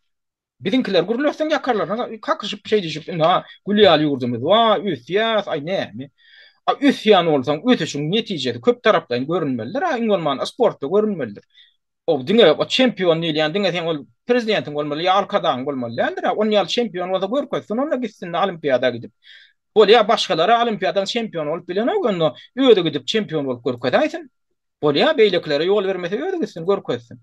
bizimkiler gurulöfsen yakarlar. Kakışıp şey diyecek. Ha, Gülýaly ýurdumyz. Wa, üsýas, ay näme? A üsýan bolsaň, öteşiň netijesi köp tarapdan görünmelidir. Ha, iň bolmany sportda görünmelidir. O diňe o çempion diýilýän diňe sen ol prezidentiň bolmaly, ýa arkadan bolmaly. Nädir? On ýaly çempion bolsa görkezsin, onda gitsin olimpiada gidip. Bolýa başgalara olimpiadaň çempion bolup bilen o öýde gidip çempion bolup görkezäýsin. Bolýa beýleklere ýol bermese öýde gitsin görkezsin.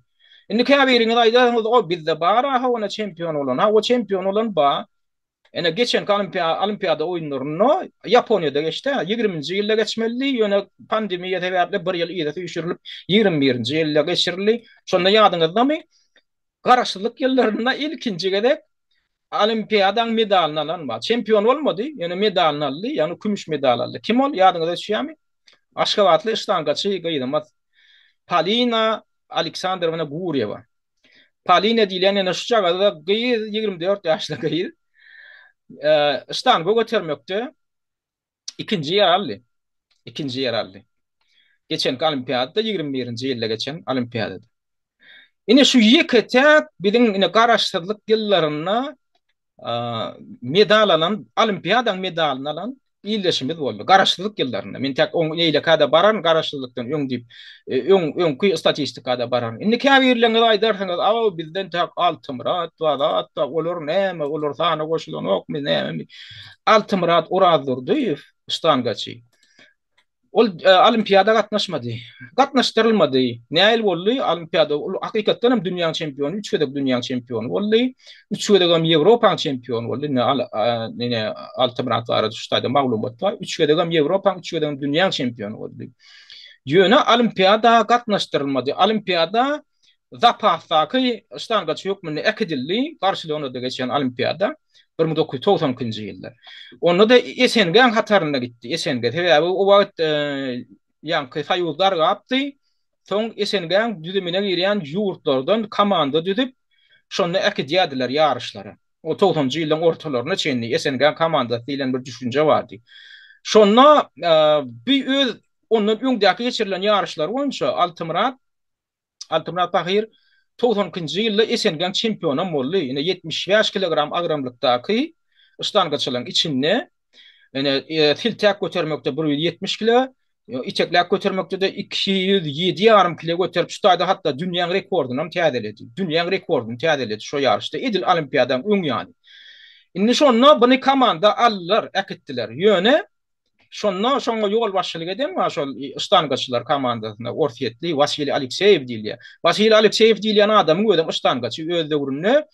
Indi käbiriňiz aýdaňyz o bizde bar, ha ona çempion bolan, ha o çempion bolan ba. Ene geçen olimpiada oýunlaryny Yaponiýada geçdi. 20-nji ýylda geçmeli, ýöne pandemiýa sebäple bir ýyl ýyda düşürilip 21-nji ýylda geçirildi. Şonda ýadyňyzdamy? Garaşlyk ýyllarynda ilkinji gedek olimpiadaň medalini alan ba. Çempion bolmady, ýöne medalini aldy, ýani kümüş medal aldy. Kim ol? Ýadyňyzda düşýärmi? Aşgabatly iştangaçy gyýdymaz. Polina Aleksandrovna Guryeva. Polina diýlen ene şu çagda 24 ýaşly gyýy. Iştanga götermekde ikinci yer aldy. İkinci yer aldy. Geçen olimpiadada 21-nji ýylda geçen olimpiadada. Ine şu ýeke tek biziň ine garaşdyrlyk ýyllaryna medal alan, olimpiadaň medalini alan ýyldaşymyz boldy. Garaşdyrlyk ýyllaryna. Men tek oň eýle kada baran garaşdyrlykdan öň dip öňkü statistikada baran. Indi käbirleňiz aýdarsaňyz, "Awa bizden tek Altymrat, Wadat, olar näme, olar sana goşulanok, näme?" Altymrat Urazurdyýew iştangaçy. Ol olimpiada gatnaşmady. Gatnaşdyrylmady. Näil boldy olimpiada? Ol hakykatdan hem dünýä çempionu, 3 gedek dünýä çempionu boldy. 3 gedek hem Ýewropa çempionu boldy. Ne Altymrat barada şuýda maglumat bar. 3 gedek hem Ýewropa, 3 gedek hem dünýä çempionu boldy. Ýöne olimpiada gatnaşdyrylmady. Olimpiada zapasdaky iştangaçy ýokmuny ekidildi. Barcelonada geçen olimpiada 1992-nji ýylda. Onda da Esengen hataryna gitdi. Esengen sebäbi o wagt ýanky saýuzlar gapdy. Soň Esengen düzümine girýän ýurtlardan komanda düzüp şonda ekidýärdiler ýarışlara. O 90-njy ýylyň ortalaryna çenli Esengen komandasy bilen bir düşünje bardy. Şonda bir öz ondan öňdäki geçirilen ýarışlar boýunça Altymrat Bahir 92-nji ýylda Esengen çempionu boldy. Ine 75 kilogram agramlykdaky iştangaçylaryň içinde ene tiltek götermekde 170 kilo, itekler götermekde de 207,5 kilo göterip şuýda hatda dünýä rekordunu täzeledi. Dünýä rekordunu täzeledi şo ýarışda. Edil olimpiadaň öň ýaly. Indi şonda buny komanda allar, ekitdiler. Ýöne şonga ýol başçylyk eden we şol iştangaçylar komandasyna orsiýetli Vasily Alekseýew diýilýär. Vasily Alekseýew diýilen adamyň özüm iştangaçy öz döwründe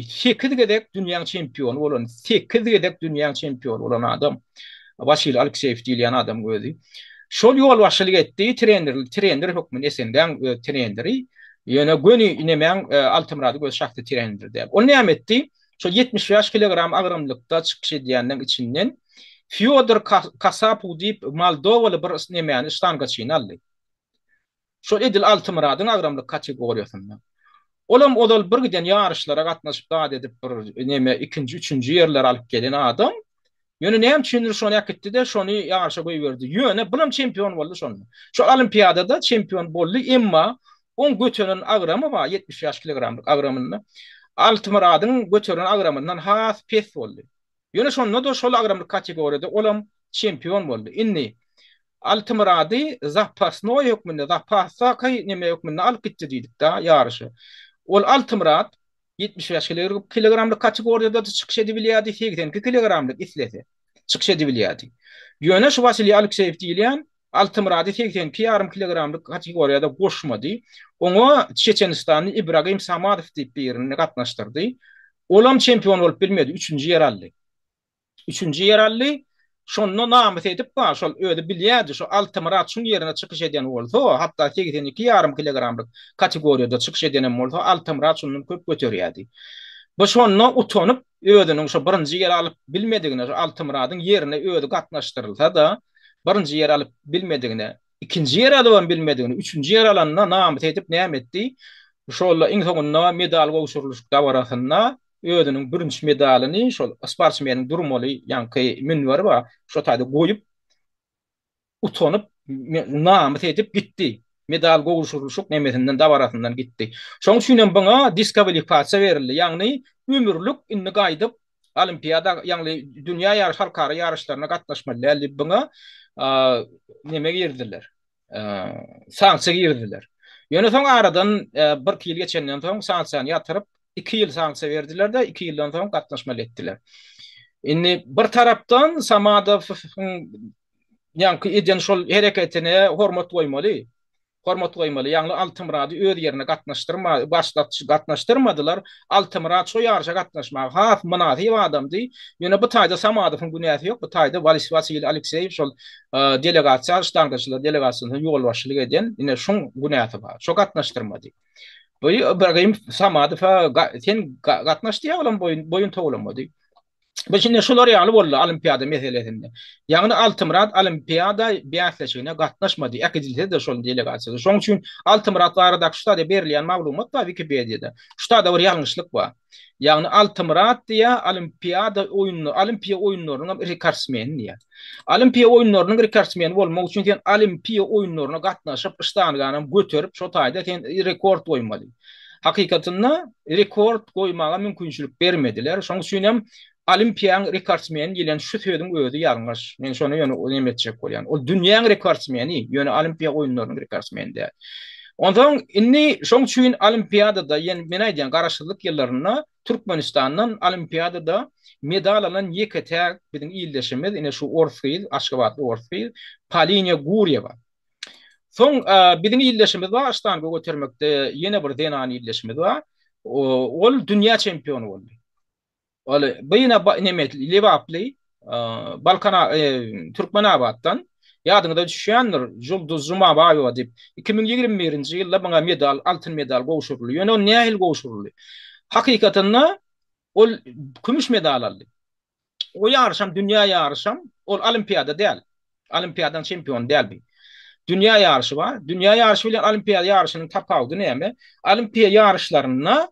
8 gedek dünýä çempionu bolan, 8 gedek dünýä çempionu bolan adam. Vasily Alekseýew diýilen adam özü. Şol ýol başçylyk etdi, trener hökmüne Esengen treneri. Ýöne göni inemeň Altymrady göz şahsy trenerdi. O näme etdi? Şol 75 kilogram agramlykda çykyş edýänden içinden Fyodor Kasapow diýip Moldowaly bir näme iştangaçyny aldy. Şol edil Altymradyň agramlyk kategoriýasynda. Olam odal bir giden ýarışlara gatnaşyp da edip bir näme 2-nji, 3-nji ýerler alyp gelen adam. Ýöne näme üçin şonu ýaketdi de şonu ýarışa goýberdi. Ýöne bulam çempion boldy şonu. Şu olimpiadada çempion boldy, emma on götüren agramy bar 70 kilogramlyk agramyny. Altymradyň götüren agramyndan has pes boldy. Ýöne şonda da şol agramlyk kategoriýada olam çempion boldy. Inni Altımradi zapasno hükmünde zapasa kay neme hükmünde alıp gitti dedik da yarışı. Ol Altımrad 75 kilogramlık kategoriyada da çıkış edebiliyadi 82 kilogramlık isleti. Çıkış edebiliyadi. Yöne şu Vasily Alekseyev diýilen Altımradi 82 yarım kilogramlık kategoriyada koşmadı. Onu Çeçenistanlı İbrahim Samadov diýip birini gatnaşdyrdy. Olam çempion bolup bilmedi. 3-nji yer aldy. 3-nji yer aldy. Şonno namet edip ba şol öde bilýärdi şu Altımrad şun ýerine çykyş eden bolsa, hatda 82 yarım kilogramlyk kategoriyada çykyş eden bolsa Altımrad şundan köp göterýärdi. Bu şonno utanyp ödüniň şu birinji yer alyp bilmedigine şu Altımradyň ýerine öde gatnaşdyrylsa da birinji yer alyp bilmedigine, ikinji yer alyp bilmedigine, üçüncü yer alanna namet edip näme etdi? Şolla iň soňunda medal gowşuruluşda barasynda ödünün birinci medalyny şol sportsmeniň durmaly ýanky münweri bar, şo taýda goýup utanyp namet edip gitdi. Medal gowşuruluşuk nemetinden da barasyndan gitdi. Şoň üçin bana diskvalifikatsiýa berildi. Ýagny ömürlük inni gaýdyp olimpiada ýagny dünýä ýarış halkara ýarışlaryna gatnaşmaly bana neme girdiler. Sanksiýa girdiler. Ýöne soň aradan bir ýyl geçenden soň sanksiýany ýatyryp 2 ýyl sanksiýa berdiler de 2 ýyldan soň gatnaşmaly etdiler. Indi bir tarapdan Samadov ýanky eden şol hereketine hormat goýmaly. Hormat goýmaly. Ýagny Altımrady öz ýerine gatnaşdyrmadylar. Altımrad şo ýarşa gatnaşmagy haf manaty adamdy. Ýöne bu taýda Samadowyň günäsi ýok. Bu taýda Vasily Alekseyev şol delegasiýa ştangaçylar delegasiýasyna ýol başçylyk eden ine şoň günäsi bar. Şo gatnaşdyrmady. Bu Ibrahim Samadow sen gatnaşdy ýa boyun toglamady. Bu şimdi şolar ýaly boldy olimpiada meselesinde. Ýagny Altımrad olimpiada biatleşigine gatnaşmady. Ekidilse de şol delegasiýa. Şoň üçin Altımrad barada şurada berilýän maglumat da Wikipedia'da. Şurada bir ýalňyşlyk bar. Ýagny Altımrad diýä olimpiada oýunlary, olimpiya oýunlarynyň rekordsmeni diýär. Olimpiya oýunlarynyň rekordsmeni bolmak üçin sen olimpiya oýunlaryna gatnaşyp iştangany göterip şo taýda sen rekord goýmaly. Hakykatynda rekord goýmaga mümkinçilik bermediler. Şoň üçin olimpiýanyň rekordsmeni diýilen şu söýdüň özü ýalňyş. Men şonu ýöne näme etjek bolýan. Ol dünýäň rekordsmeni, ýöne olimpiýa oýunlarynyň rekordsmeni däl. Ondan inni şoň üçin olimpiýadada ýene men aýdýan garaşylyk ýyllaryna Türkmenistandan olimpiýadada medal alan ýeketäk biziň ýyldaşymyz ine şu Orfyl, Aşgabatly Orfyl, Polina Gurýewa. Soň biziň ýyldaşymyz bar, Aştanga götermekde ýene bir denany ýyldaşymyz bar. Ol dünýä çempionu boldy. Ol beýine nemet Lewaply, Balkana Türkmenabatdan ýadyňda düşýändir, Julduz Jumabaýowa diýip 2021-nji ýylda bana medal, altyn medal gowşuruldy. Ýöne o nähil gowşuruldy? Hakykatynda ol kümüş medal aldy. O ýarşam dünýä ýarşam, ol olimpiýada däl. Olimpiýadan çempion däl. Dünýä ýarşy bar. Dünýä ýarşy bilen olimpiýa ýarşynyň tapawdy näme? Olimpiýa ýarşlaryna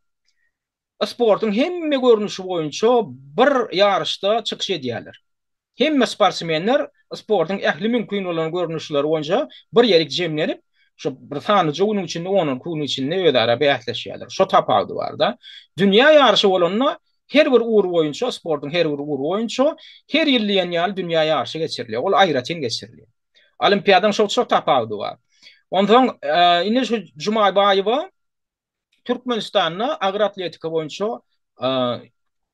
sportyň hemme görnüşi boýunça bir ýarşda çykyş edýärler. Hemme sportsmenler sportyň ähli mümkin bolan görnüşleri boýunça bir ýerik jemlenip, şu bir sanyjy oyun içinde onun kuny içinde ödara beýatlaşýarlar. Şo tapawdy bar da. Dünýä ýarşy bolanda her bir uğur boýunça sportyň her bir uğur boýunça her ýyllyň ýaly dünýä ýarşy geçirilýär. Ol aýratyn geçirilýär. Olimpiýadaň şo tapawdy bar. Ondan ine şu Jumabaýewa Türkmenistanyň agyr atletika boýunça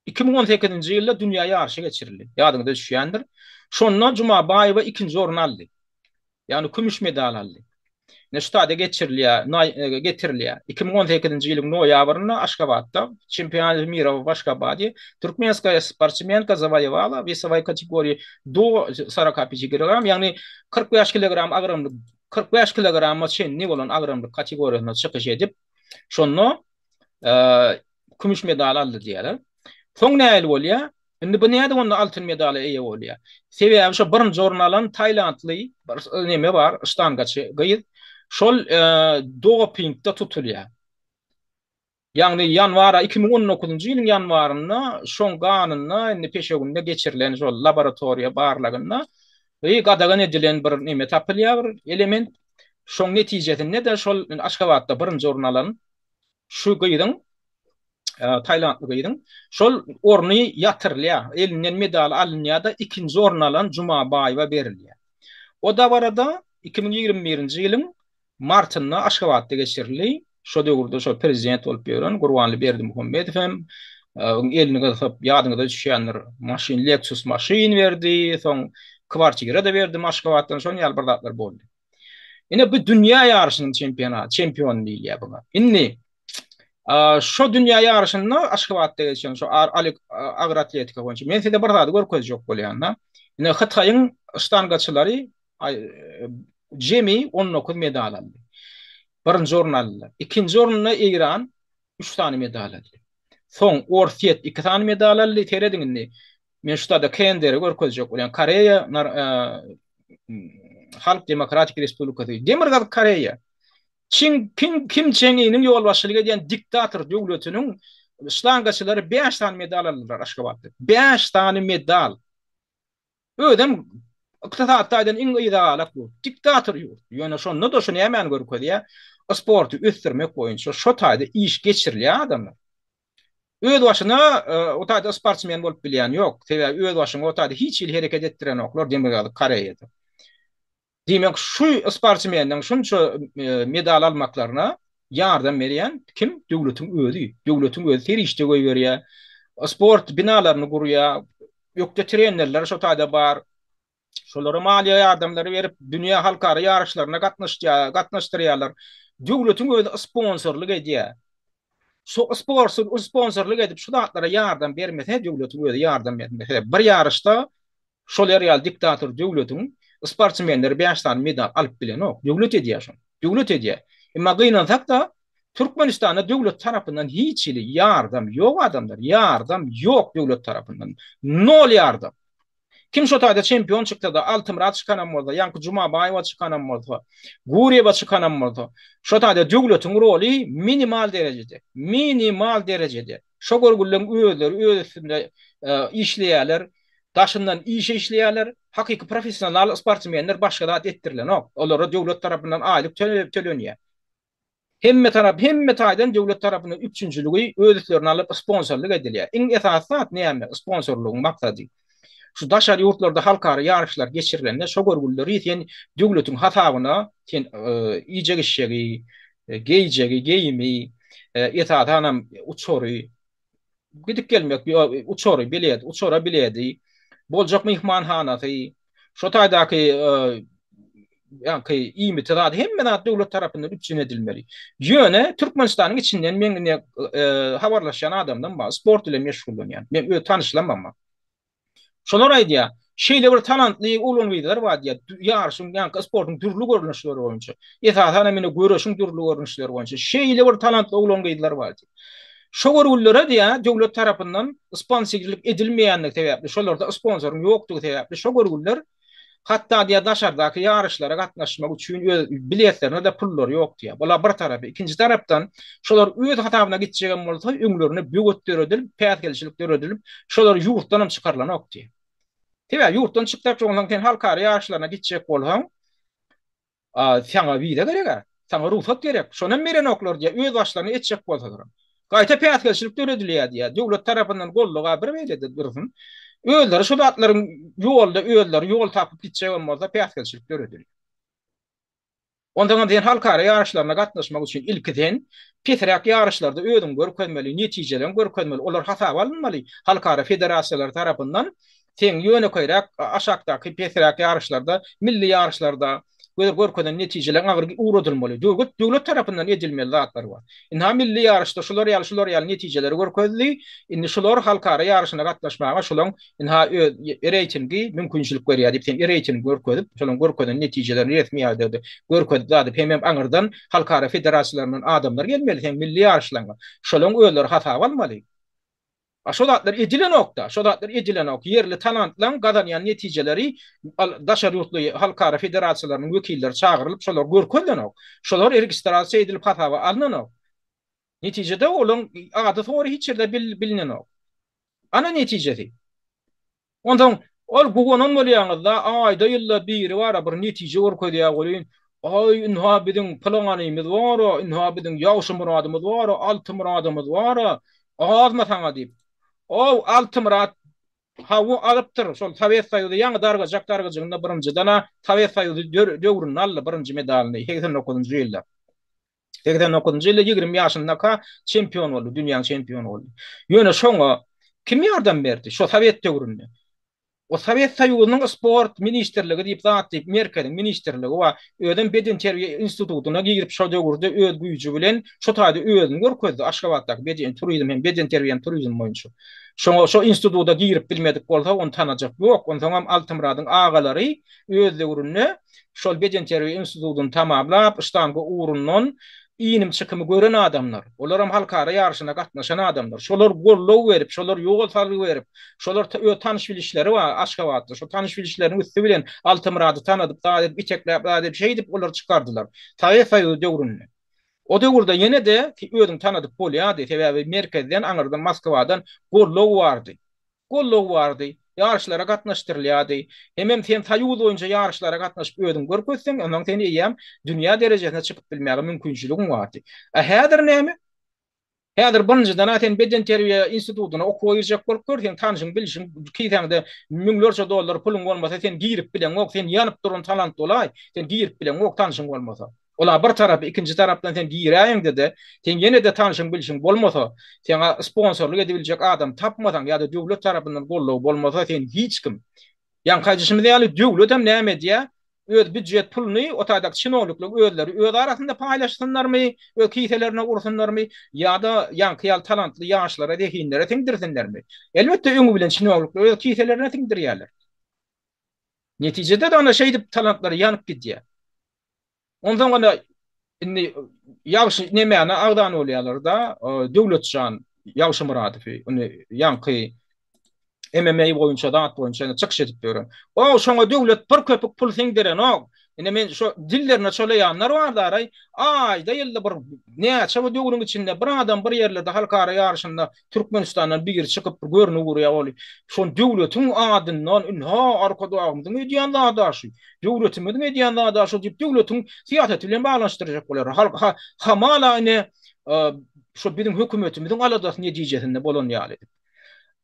2018-nji ýylda dünýä ýarşy geçirildi. Ýadyňda düşýändir. Şondan Jumabaýewa 2-nji orun aldy. Ýani kümüş medal aldy. Neştada getirilýär. 2018-nji ýylyň noýabryna Aşgabatda çempionat mira we Aşgabaty türkmenskaya sportsmenka zawojovala wesoway kategoriýa do 45 kg, ýani 45 kg agrymlyk 45 kg çenli bolan agrymlyk kategoriýasyna çykyş edip şonu kümüş medal aldy diýerler. Soň näil bolýar? Indi bu näde onda altyn medal eýe bolýar? Sebäbi şo birinji orun alan Taýlandly bir neme bar, ştangaçy gyýyt. Şol dopingda tutulýar. Ýagny ýanwara 2019-njy ýylyň ýanwaryna şoň ganyna indi peşegünde geçirilen şol laboratoriýa barlygynda gadagan edilen bir neme tapylýar, bir element. Şoň netijesinde de şol Aşgabatda birinji orun alan şu gyýdyň Taýlandly gyýdyň şol oruny ýatyrylýar. Elinden medal alynýar da ikinji orun alan Jumabaýewa berilýär. O da barada 2021-nji ýylyň martynda Aşgabatda geçirildi. Şo döwürde şo prezident bolup ýören Gurbanly Berdimuhammedow hem elini gazyp ýadyňyza düşýänler maşyn Lexus maşyn berdi, soň kwartiýra da berdi Aşgabatdan şol ýalbırdatlar boldy. Ine bu dünýä ýarşynyň çempion diýilýär buna. Inni şo dünýä ýarşyny Aşgabatda geçen şo agr atletika boýunça men sede bir zady görkezjek jok bolýan. Ine Hytaýyň ştangaçylary Jemi 19 medal aldy. Birinji orun aldylar. İkinji orunna İran 3 tane medal aldy. Soň Orset 2 tane medal aldy. Terediňini men şutada kendere görkezjek bolýan Koreýa Halk Demokratik Respublikasy. Demirgaz Koreýa. Kim Çen-iniň ýol başçylyk edýän diktator döwletiniň ştangaçylary 5 tane medal aldylar Aşgabatda. 5 tane medal. Ödem iktisadatdaýdan iň ýa-da bu. Diktator ýok. Ýöne şonu da şonu hemen görkezýär. Sportu ösdürmek boýunça şo taýda iş geçirilýär adamlar. Öz başyna o taýda sportsmen bolup bilýän ýok. Sebäbi öz başyna o taýda hiç il hereket etdiren oklar demek Koreýada. Demek şu sportsmenden şunça medal almaklaryna ýardam berýän kim? Döwletiň özi. Döwletiň özi terişde goýberýär. Sport binalaryny gurýar. Ýokda trenerler şo taýda bar. Şolara maliýe ýardamlary berip dünýä halkara ýarışlaryna gatnaşdyrýarlar. Döwletiň özi sponsorlyk edýär. So sponsorlyk edip şu zatlara ýardam bermese döwletiň özi ýardam bermese bir ýarışda şol real diktator döwletiň sportsmenleri 5 tane medal alyp bilenok. Döwlet edýär şo. Döwlet edýär. Emma gynansak da Türkmenistana döwlet tarapyndan hiç ile ýardam ýok adamlar. Ýardam ýok döwlet tarapyndan. Nol ýardam. Kim şo taýda çempion çykdy da Altymrat çykanam bolsa, ýa-ni Juma Baýewa çykanam bolsa, Gurýewa çykanam bolsa, şo taýda döwletiň roli minimal derejede. Minimal derejede. Şo görgülen özleri özünde işleýärler, daşyndan iş işleýärler, hakyky professional sportsmenler başga da etdirilenok. Olara döwlet tarapyndan aýlyk tölenýär. Hemme taýdan döwlet tarapyndan üçinçiligi özlerini alyp sponsorlyk edilýär. Iň esasy näme? Sponsorlygyň maksady. Şu daşary ýurtlarda halkara ýarışlar geçirilende şo görgüleri ýeten döwletiň hasabyna sen iýje geçýägi, geýjegi, geýimi, etatanam uçory gidip gelmek uçory bilet, uçora biledi. Boljak mehmanhanasy, şo taýdaky ýa-ni iými tirady hemme döwlet tarapyndan üçin edilmeli. Ýöne Türkmenistanyň içinden men habarlaşan adamdan bar, sport ile meşgullanýan. Men tanışlamam. Şolar aýdýar, şeýle bir talantly ulan beýler bar diýär. Ýarşyň ýa-ni sportyň türlü görnüşleri boýunça. Esasana meni göreşiň türlü görnüşleri boýunça şeýle bir talantly ulan beýler bar diýär. Şo görgüllere diýär döwlet tarapyndan sponsorlyk edilmeýänlik sebäpli, şolarda sponsorum ýokdugy sebäpli şo görgüller hatda diýär daşardaky ýarışlara gatnaşmak üçin biletlerine de pullar ýok diýär. Bular bir tarapy, ikinji tarapdan şolar öz hatabyna gitjegen bolsa öňlerini bögetler edilip, päýtgelçilikler edilip, şolar ýurtdan çykarlanok diýär. Sebäbi ýurtdan çykdyp joňdan sen halkara ýarışlaryna gitjek bolsaň, sana wiza gerek, sana ruhsat gerek. Şondan beren oklar diýär, öz başlaryny etjek bolsalar. Gaýta päýtgelçilikler edilýär diýär. Döwlet tarapyndan golluga bir beýledi dursun. Özleri şu zatlaryň ýolda özleri ýol tapyp gitjegen bolsa päýtgelçilikler edilýär. Ondan diýen halkara ýarışlaryna gatnaşmak üçin ilkiden Petrak ýarışlarda ödüm görkezmeli, netijeler görkezmeli, olar hasap alınmaly. Halkara federasiýalar tarapyndan sen ýöne koýrak aşakdaky Petrak ýarışlarda, milli ýarışlarda görkezden netijeler agyrgy uğradylmaly. Döwlet tarapyndan edilmeli zatlar bar. Inha milli ýarışda şular ýaly netijeleri görkezli, indi şular halkara ýarışyna gatnaşmaga şolaň inha reytingi mümkinçilik berýär diýip sen reyting görkezip, şolaň görkezden netijelerini resmi ýerde görkezip zadyp hem aňyrdan halkara federasiýalarynyň adamlar gelmeli sen milli ýarışlarga. Şolaň özleri hasap almaly. Şodatlar edilenokda, şodatlar edilenok yerli talantlan gadanyan netijeleri daşary ýurtly halkara federasiýalarynyň wekilleri çağırılıp şolar görkezlenok. Şolar registrasiýa edilip hasaba alınanok. Netijede olaň ady soňra hiç ýerde bilinenok. Ana netijesi. Ondan ol gugonan bolýaňyzda aýda ýylla biri bar bir netije görkezýär bolýan. Ay inha biziň plananymyz bar, inha biziň ýagşy muradymyz bar, alty muradymyz bar. Azma saňa diýip O Altymrat Ha bu alıptır. Şol Sovet Soýuzy ýaňy dargajak dargajagyna birinjidana Sovet Soýuzy döwrüni aldy birinji medalini 89-njy ýylda. 89-njy ýylda 20 ýaşynda çempion boldy, dünýäň çempionu boldy. Ýöne şoňa kim ýardam berdi? Şo Sovet döwründe. O Sovet Soýuzynyň sport ministrligi diýip zat diýip Merkeliň ministrligi we öden beden terbiýe institutuna girip şo döwürde öz güýji bilen şo taýda özüni görkezdi. Aşgabatdaky beden turizm hem beden terbiýe turizm boýunça. Şoňa şo institutda girip bilmedik bolsa onu tanajak ýok. Ondan Altymradyň agalary öz döwründe şol beden terbiýe institutuny tamamlap iştanga uğrundan inim çykymı gören adamlar. Olar hem halkara ýarşyna gatnaşan adamlar. Şolar gollaw berip, şolar ýol talyp berip, şolar tanış bilişleri var Aşgabatda. Şo tanış bilişlerini üstü bilen Altymrady tanadyp, daýyp, biçeklep, daýyp şey dip olar çykardylar. Taýfa döwründe. O döwürde ýene de özüň tanadyp bolýardy. Sebäbi merkezden, aňyrdan, Moskwadan gollaw bardy. Gollaw bardy. Yarışlara gatnaşdyrylýardy. Hemem sen Soýuz boýunça yarışlara gatnaşyp özüň görkezseň, ondan seni ýem dünýä derejesine çykyp bilmäge mümkinçiligiň bardy. Häzir näme? Häzir birinjiden aten beden terbiýe institutuna okuýjak bolup görsen tanışyň bilişiň kiýsäňde $100,000 dollar pulun bolmasa sen girip bilen ok, sen ýanyp duran talant dolay, sen girip bilen ok tanışyň bolmasa. Ola bir tarapy, ikinji tarapdan sen giýräýiň dedi. Sen ýene de tanışyň bilişiň bolmasa, sen sponsorluk edebiljek adam tapmadan ýa-da döwlet tarapyndan gollaw bolmasa sen hiç kim. Ýa-ni kaýjyşymyz ýaly döwlet hem näme diýä? Öz büdjet puluny o taýdak çynowluklar özleri öz arasynda paýlaşsynlarmy, öz kiýselerine ursunlarmy ýa-da ýankyýal talantly ýaşlara dehinlere teňdirsinlermi? Elbetde öňü bilen çynowluklar öz kiýselerine teňdirýärler. Netijede de ona şey dip talantlary ýanyp gidýär. Ondan gana indi ýagşy nämäni agdan bolýarlar da döwletçan Ýagşy Muradowy ony ýanky MMA boýunça da at boýunça çykyş edip berýär. O şoňa döwlet bir köpük pul seňdiren o. Ine men şo dillerine çolaýanlar barlar ay. Aýda ýylda bir näçe bu döwrüň içinde bir adam bir ýerlerde halkara ýarşynda Türkmenistandan bir çykyp görnü gurýar boly. Şo döwletiň adyndan inha arkadaşymyň edýän daşy. Döwletimiň edýän daşy diýip döwletiň siýasety bilen baglanşdyrjak bolar. Hamala ine şo bizim hökümetimiziň aladasyny netijesinde bolan ýaly.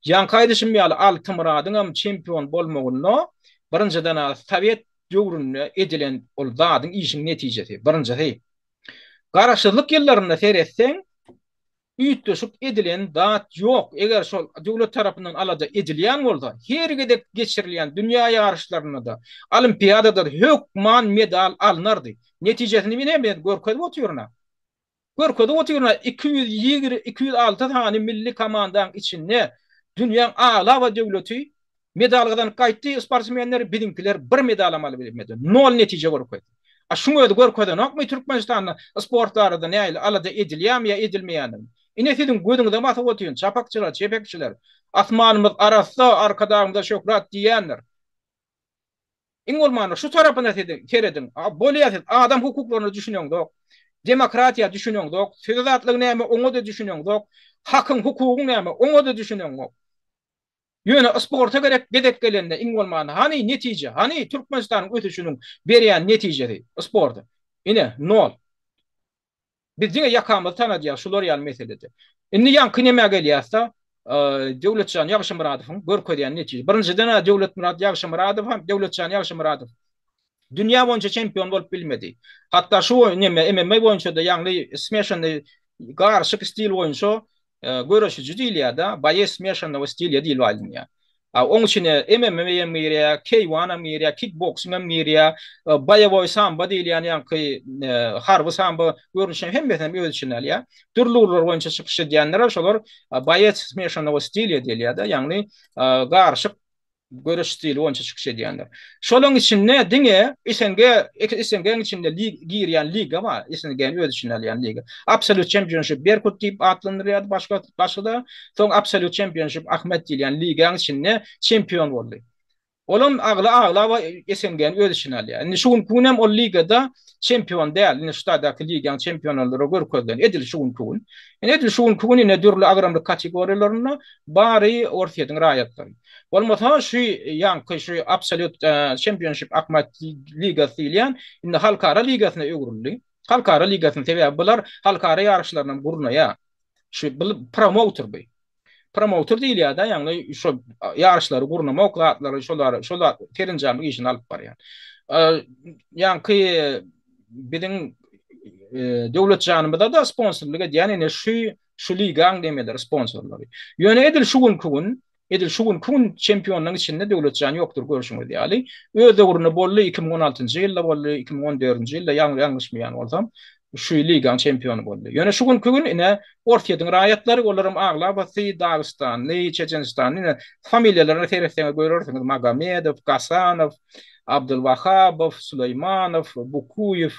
Jan kaýdyşym ýaly Altymradyň hem çempion bolmagyny birinjiden Sovet döwründe edilen ol zadyň işiň netijesi. Birinjisi garaşsyzlyk ýyllarynda seretseň üýtgeşik edilen zat ýok. Eger şol döwlet tarapyndan alada edilýän bolsa, her gedek geçirilýän dünýä ýarışlaryna da, olimpiadada hökman medal alınardy. Netijesini näme görkezip oturýarna? Görkezip oturýarna 206 tane milli komandaň içinde dünýäň ala we döwleti medalgadan gaýtdy, sportsmenler bizimkiler bir medal amaly bilmedi. Nol netije görkezdi. Şuňa da görkezden okmy Türkmenistanyň sportlarynda näýle alada edilýärmi ýa edilmeýärmi? Ine sizin gözüňizde maty otyryn, çapakçylar, çepekçiler, asmanymyz arasda, arkadagymda şöhret diýenler. Iň bolmany şu tarapyna seredin, bolýar, adam hukuklaryny düşünýäňdok, demokratiýa düşünýäňdok, söýzatlyk näme oňa da düşünýäňdok, hakyň hukugyň näme oňa da düşünýäňdok. Ýöne sporta gedek gelende iň bolmany hani netije, hani Türkmenistanyň ötüşiniň berýän netijesi sporda. Ine nol. Biz diňe ýakamyzy tanadýar, şular ýaly meselede. Indi ýanky näme gelýärsa, döwletçan Ýagşy Muradowyň görkezýän netije. Birinjiden döwlet Ýagşy Muradow hem döwletçan Ýagşy Muradow dünýä boýunça çempion bolup bilmedi. Hatda şu näme MMA boýunça da ýagny smешанный garşyk stil boýunça görüşüji diýilýär da, baýy smешанного стиля diýil bolýar. Onun için MMA miriya, K1 miriya, kickboxing miriya, boyovoy samba diýilýän ýanky harby samba görünüşi hemmesine öz için alýar. Türlüler boýunça çykyş edýänler şolar baýy smешанного стиля diýilýär da, ýagny garşyk görüş stili boýunça çykyş edýänler. Şolaryň içinde diňe SNG içinde girýän liga var. SNG öz için alýan liga. Absolute Championship Berkut diýip adlandyrýar, başga da soň Absolute Championship Ahmet diýilýän ligaň içinde çempion boldy. Olam agla we SNG öz için alýar. Indi şu günem o ligada çempion däl. Indi şudaky ligaň çempionlary görkezden edil şu gün. Edil şu gün ine dürli agramlyk kategoriýalaryna bary ortaýadyň raýatlary. Bolmasa şu ýanky şu Absolute Championship Ahmet ligasy diýilýän indi halkara ligasyna öwrüldi. Halkara ligasyny sebäbi bular halkara ýarışlarynyň guruna ýa. Şu promoter bu. Promotor diýil ýa-da ýagny şo ýarışlary gurnamak, latları şolar terinjanlyk işini alyp barýar. Ýa-ni biziň döwlet janymyzda da sponsorlyk edýän ene şu ligaň demeler sponsorlary. Ýöne edil şu gün çempionluğun içinde döwlet jany ýokdur görüşüňiz ýaly. Öze guruna bolly 2016-njy ýylda bolly 2014-njy ýylda ýalňyşmaýan bolsam şu ligaň çempionu boldy. Ýöne şu gün ine Ortiýadyň raýatlary olaram aglap Basy, Dagestan, Çeçenistan ine familiýalaryna terefden görürsiňiz Magomedow, Kasanow, Abdulwahabow, Süleymanov, Bukuyev,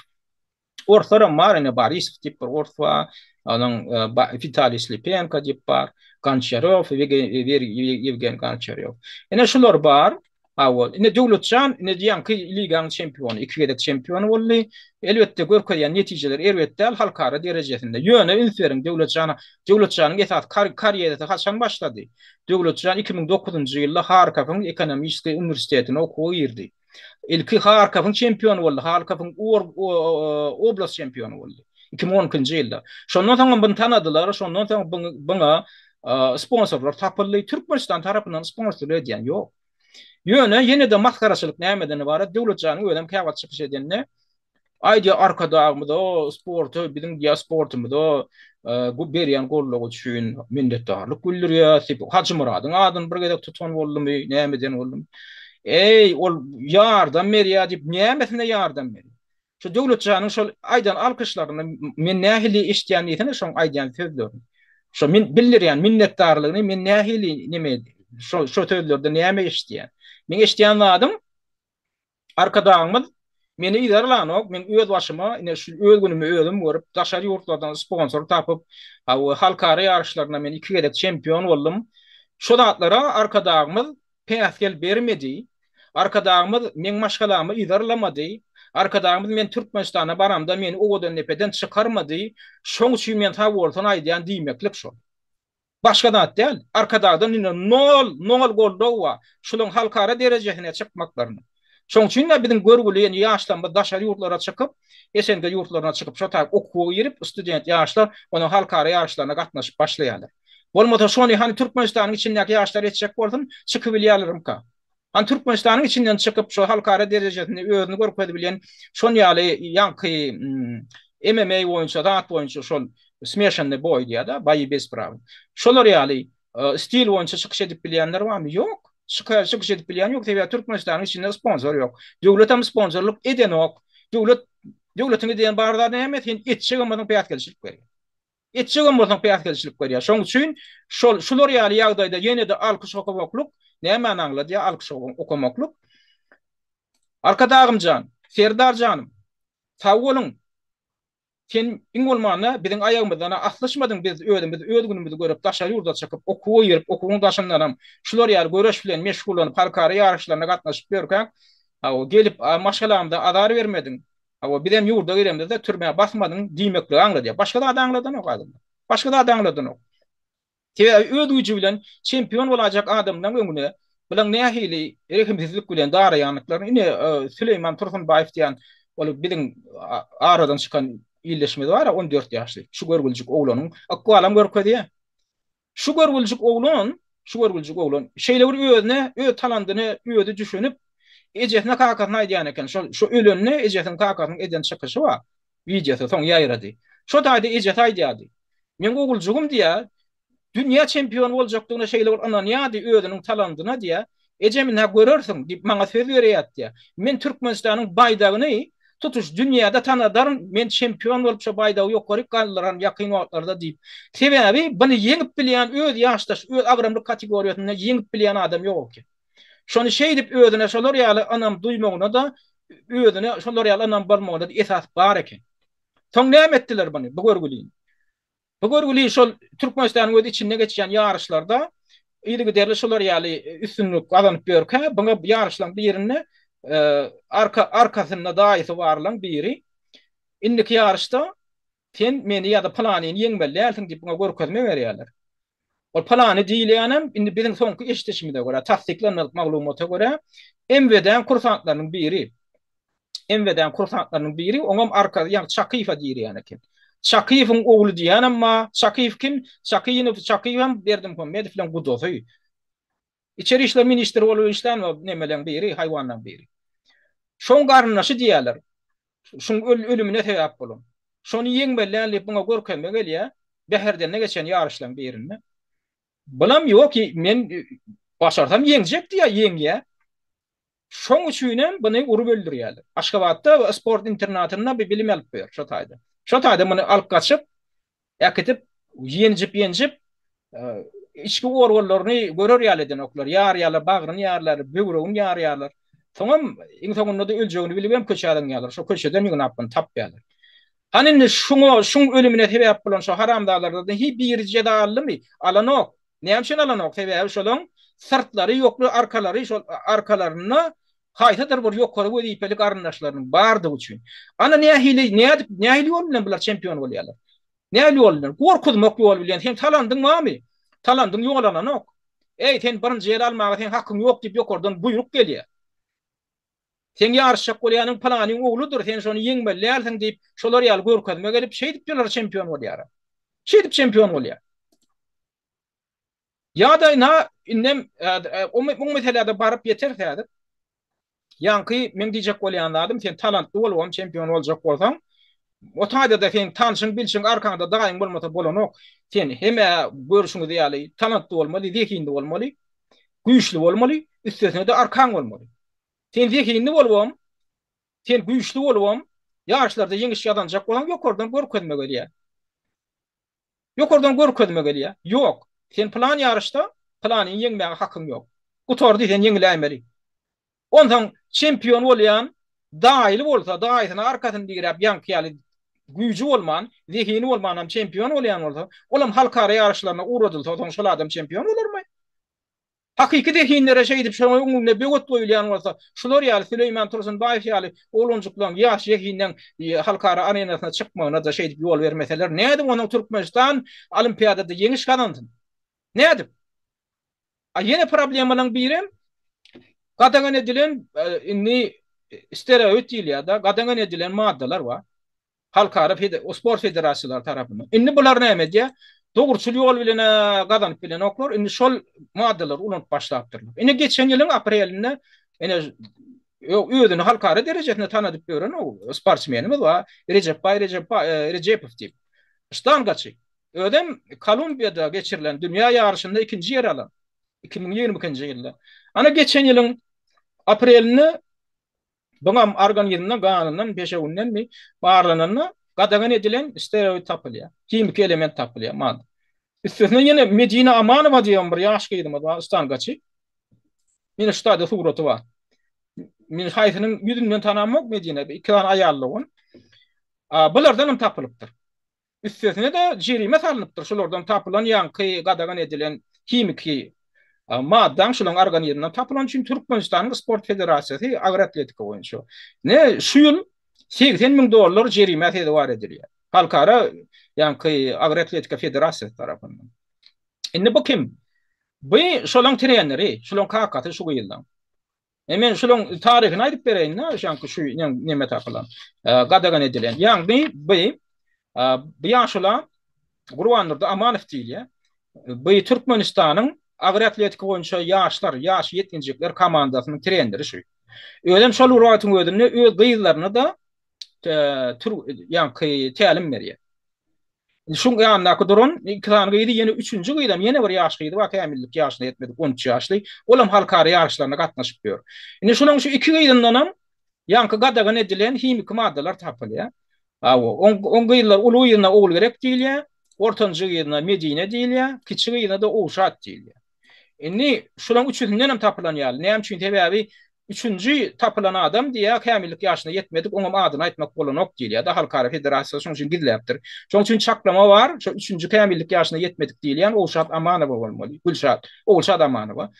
ortaram var ine Borisov diýip bir orta, anyň Vitaliy Slipenko diýip bar, Goncharov, Yevgen Goncharov. Ine şular bar. Awol ine döwletçan ine diýänki ligaň çempionu, iki gezek çempionu boldy. Elbetde görkezýän netijeler elbetde halkara derejesinde. Ýöne ünseriň döwletçanyň esas karierisi haçan başlady. Döwletçan 2009-njy ýylda Harkow'un ekonomistiki universitetine okuw girdi. İlki Harkow'un çempionu boldy. Harkow'un oblast çempionu boldy. 2010-njy ýylda. Şondan soň bunu tanadylar, şondan soň buňa sponsorlar tapyldy. Türkmenistan tarapyndan sponsor edýän ýok. Ýöne ýene de maskaraçylyk nämeden ibaret döwletçanyň ödem käwat çykyş edende aýdy arkadagymyda sporty biziň ýa sportymyda berýän gollugy üçin minnetdarlyk bildirýär. Hacı Muradyň adyny bir gezek tutan boldymy nämeden boldum. Ol ýardam berýär diýip nämesine ýardam berýär. Şu döwletçanyň şol aýdan alkyşlaryny men nähili işleýänligini şoň aýdýan sözler. Şo men bildirýän minnetdarlygyny men nähili neme şo sözlerde näme işleýän. Men işleýän adam arkadagymyz meni idarlanok, men öz başyma ine şu öz günümi özüm görüp daşary ýurtlardan sponsor tapyp halkara ýarışlaryna men iki gezek çempion boldum. Şo zatlara arkadagymyz päsgel bermedi. Arkadagymyz men maşgalamy idarlamady. Arkadagymyz men Türkmenistana baramda meni ogodan nepeden çykarmady. Şoň üçin men ta bolsan aýdýan diýmeklik şo. Başka da değil. Arkadadan yine nol goldowa. Şolun halkara derejesine çıkmaklarını. Şoň üçin de biziň görgüleýän ýaşlanma daşary ýurtlara çykyp, esenge ýurtlaryna çykyp, şo taýp okuw girip, student ýaşlar onu halkara ýarışlaryna gatnaşyp başlaýarlar. Bolmasa şonu hani Türkmenistanyň içindäki ýaşlar etjek bolsyn, çykyp bilýärlerim ka. Han Türkmenistanyň içinden çykyp şo halkara derejesinde özüni görkezip bilýän, şon ýaly ýanky MMA boýunça, rat boýunça şol Smешанный бой diýär-de, baý besprawy. Şolar ýaly stil boýunça çykyş edip bilýänler barmy? Ýok. Çykyş edip bilýän ýok. Täze Türkmenistanyň içinde sponsor ýok. Döwlet hem sponsorluk eden ok. Döwletiň diýen barda näme sen etçigimizin peýatgelçilik berýär. Etçigimizin peýatgelçilik berýär. Şoň üçin şolar ýaly ýagdaýda ýene de alkyş okamokluk, näme anlaýdy? Alkyş okamokluk. Arkadagymjan, Serdar janym. Sag bolun. Sen ingolmana biziň aýagymyzdan aslaşmadyň biz öz günümizi görüp daşary ýurda çykyp okuw ýerip okuwyň daşyndanam şular ýaly göreş bilen meşgulanyp halkara ýarışlaryna gatnaşyp berkäň gelip maşgalamda adar bermediň bizem ýurda giremde de türmäge basmadyň diýmekle aňlady. Başga da adaňladan ok adam. Başga da adaňladan ok. Öz güýji bilen çempion bolajak adamdan öňüne bilen nähili erkimsizlik bilen daraýanlyklaryny ine Süleyman Tursunbaýew diýen olup biziň aradan çykan ýyllaşmady bar 14 ýaşly. Şu görgüljük oglanyň akwalam görkezýär. Şu görgüljük oglan şeýle bir özüne, öz talandyny özü düşünüp ejesine kakatyny aýdýan eken. Şu ölenine ejesiniň kakatyny eden çykyşy bar. Videosy soň ýaýrady. Şu taýda ejes aýdýady. Men ogluljugum diýär, dünýä çempion boljakdygyna şeýle bir ananýady özüniň talandyna diýär. Ejemin ha görersiň diýip maňa söz berýär. Men Türkmenistanyň baýdagyny tutuş dünýäde tanadaryn, men çempion bolup şo baýdagy ýokary gallaran ýakyn wagtlarda diýip. Sebäbi buny ýeňip bilýän öz ýaşdaş, öz agramlyk kategoriýasynda ýeňip bilýän adam ýok eken. Şonu şeý diýip özüne şolar ýaly anam duýmagyna da özüne şolar ýaly anam bolmagyna da esas bar eken. Soň näme etdiler buny? Bu görgüli. Bu görgüli şol Türkmenistanyň öz içinde geçýän ýarışlarda ýyly derli şolar ýaly üstünlük gazanyp berkä, buňa ýarışlaryň birine arkasında daýysy barlaň biri indiki ýarışda sen meni ýa-da planyny ýeňmelläsiň diýip buňa görkezme berýärler. O plany diýilýänem indi biziň soňky eşitişimizde görä, tasdiklanyp maglumata görä MWD'den kursantlarynyň biri. MWD'den kursantlarynyň biri oňam arka ýa Çakyfa diýilýän eken. Şakiyev'in oğlu diyen ama Şakiyev kim? Şakiyev hem berdim Muhammed filan gudosu. İçeri işler ministri oluyor işten nemelen biri, hayvandan biri. Şon garnaşı diýerler. Şun ölümüne sebäp bolan. Şonu yeňmeli buňa görkezmek elýär. Beherden geçen ýarışlaryň birini. Bulam ýok ki men başarsam yeňjek diýär yeňýär. Şoň üçinem buny urup öldürýärler. Aşgabatda sport internatyna bir bilim alyp ber şo taýda. Şo taýda muny alyp gaçyp, äkitip ýenjip içki organlaryny görür ýalydan oklar. Ýar ýaly bagryny ýarlar, böwregini ýar ýarlar. Soňam iň soňunda da öljegini bilip hem köçäden ýalar. Şo köçeden ýygyny apyny tapýarlar. Haninde şuň ölümine sebäp bolan şo haramdalardan hi bir jeda almy? Alanok. Näme şen alanok? Sebäbi şolaň sırtlary ýokly, arkalary şol arkalaryny haýtadyr bir ýokary we diýpelik arnaşlarynyň bardygy üçin. Ana nähili ýol bilen bular çempion bolýarlar. Nähili ýol bilen? Gorkuzmak ýol bilen. Hem talandyň mamy? Talandyň ýolananok. Ey sen birinji ýer almaga sen hakyň ýok diýip ýokardan buyruk gelýär. Sen ýarşak bolýanyň planyň ogludur, sen şonu yeňmelärsiň diýip şolar ýaly görkezme gelip şey diýip ýolar çempion bolýar. Şey diýip çempion bolýar. Ya da na innem o meselede barıp yeterse yankı men diýjek bolýanlarym sen talantly bolwam çempion boljak bolsaň o taýda da sen tanşyň bilşiň arkaňda daýym bolmasa bolanok sen heme görüşiňi diýäli talantly bolmaly, zekindi bolmaly, güýçli bolmaly, üstesine de arkaň bolmaly. Sen zekindi bolwam, sen güýçli bolwam, ýaşlarda ýeňiş ýadanjak bolan ýokardan görkezmek gelýär. Ýokardan görkezmek gelýär. Ýok. Sen plan ýarışda planyň ýeňmäge hakyň ýok. Gutordy sen ýeňlämeli. Ondan çempion bolýan daýly bolsa, daýysyna arkasyny diýip ýankyýaly güýji bolman, zehini bolmanam çempion bolýan bolsa, olam halkara ýarışlaryna uğradylsa, soň şol adam çempion bolarmy? Hakyky zehinlere şey edip şoňa öňüne begot goýulýan bolsa, şolar ýaly Süleyman Tursunbaýew ýaly olanjyklaryň ýaş zehinden halkara arenasyna çykmagyna da şey edip ýol bermeseler, näde onuň Türkmenistan olimpiadada ýeňiş kazandy? Näde? Ýene problemalarning biri gadagan edilen inni stereotip diýilýär da, gadagan edilen maddalar bar. Halkara spor federasiýalary tarapyndan. Inni bular näme diýär? Dogurçul ýol bilen gazanyp bilen oklar, inni şol maddalar ulanyp başlapdyrlar. Ine geçen ýylyň aprelinde ene özüni halkara derejesinde tanadyp beren o sportsmenimiz bar. Recepov diýip. Ştangaçy. Ödem Kolumbiyada geçirilen dünýä ýarışynda 2-nji ýer alan. 2022-nji ýylda. Ana geçen ýylyň aprelini Doňam organizmden ganundan peşewünden mi barlananyny gadagan edilen stereotip tapylýar. Kimik element tapylýar. Man. Üstüne ýene Medina Amanowa diýen bir ýaş gyýdym da Stangaçy. Meni ştada suraty bar. Men haýsynyň ýüzünden tanamak Medina iki tane aýallygyn. Bulardan tapylypdyr. Üstüne de jerime salynypdyr. Şolardan tapylan ýanky gadagan edilen kimik maddan şulan organizmden tapılan için Türkmenistan'ın sport federasiyası agr atletika boýunça. Ne şu ýyl $80.000 jerime var edilýär. Halkara ýanky agr atletika federasiyası tarapyndan. Indi bu kim? Bu şolan treneri, şolan kakaty şu ýyldan. Men şolan taryhyny aýdyp bereýin, ýanky şu näme tapylan. Gadagan edilen. Ýani bu ýaşlar Gurbanurda Amanow diýilýär. Bu Türkmenistanyň agr atletika boýunça ýaş ýetginjikler komandasynyň treneri şu. Öýlem şol urwatyň ödünde öz gyýlaryna da ýanky tälim berýär. Şuň ýanyna durun, iki tane gyýdy, ýene üçüncü gyýdam, ýene bir ýaş gyýdy, kämillik ýaşyna ýetmedik, 13 ýaşly. Olam halkara ýarışlaryna gatnaşyp ber. Indi şunyň şu iki gyýdyndanam ýanky gadagan edilen himik maddalar tapylýar. On gyýlar ulu ýylyna ogul gerek diýilýär, ortanjy gyýdyna Medine diýilýär, kiçik gyýdyna da Owşat diýilýär. Indi şulan üçünden hem tapılan ýaly. Näme üçin sebäbi üçüncü tapılan adam diýär kämillik ýaşyna ýetmedik, oňa adyny aýtmak bolanok diýilýär da halkara federasiýasy şoň üçin gidilýärdir. Şoň üçin çaklama bar, şu üçüncü kämillik ýaşyna ýetmedik diýilýän Owşat Amanowa bolmaly. Owşat Amanowa.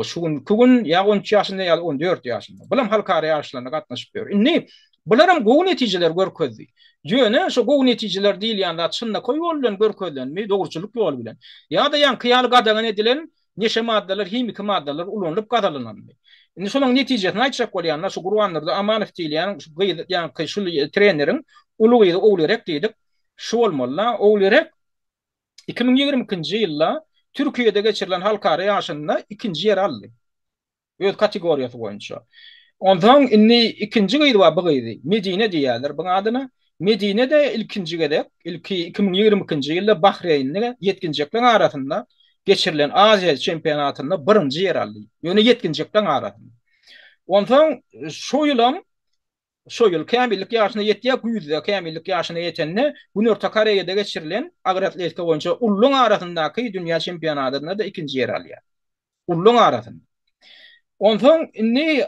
Şugun ýa 13 ýaşynda ýa 14 ýaşynda. Bulam halkara ýarışlaryna gatnaşyp ber. Indi bularam gowy netijeler görkezdi. Ýöne şu gowy netijeler diýilýän zat şunda koýup bilen görkezlenmi, dogurçuluk ýol bilen. Ýa-da ýanky gadagan edilen neşe maddalar, himik maddalar ulanyp gadalanandy. Indi şonuň netijesini aýtjak bolýanlar şu Gurbanurda Amanow diýilýän şu ýanky şu treneriň ulu gyýdy oglerek diýdik. Şu bolmalla oğlerek 2022-nji ýylda Türkiýede geçirilen halkara ýaşynda ikinji ýer aldy. Öz kategoriýasy boýunça. Ondan inni ikinji gyýdy we bu gyýdy. Medine diýerler bu adyna. Medine de ilkinji gedek. Ilki 2022-nji ýylda Bahreynde 7-nji arasynda geçirilen Aziya çempionatynda 1-nji ýer aldy. Ýöne 7-nji arasynda. Ondan şu ýyl kämillik ýaşyna ýetýär, güýzde kämillik ýaşyna ýetenne Günörtä Koreýede geçirilen agyr atletika boýunça ulluň arasyndaky dünýä çempionatynda da ikinji ýer alýar. Ulluň arasynda. Ondan inni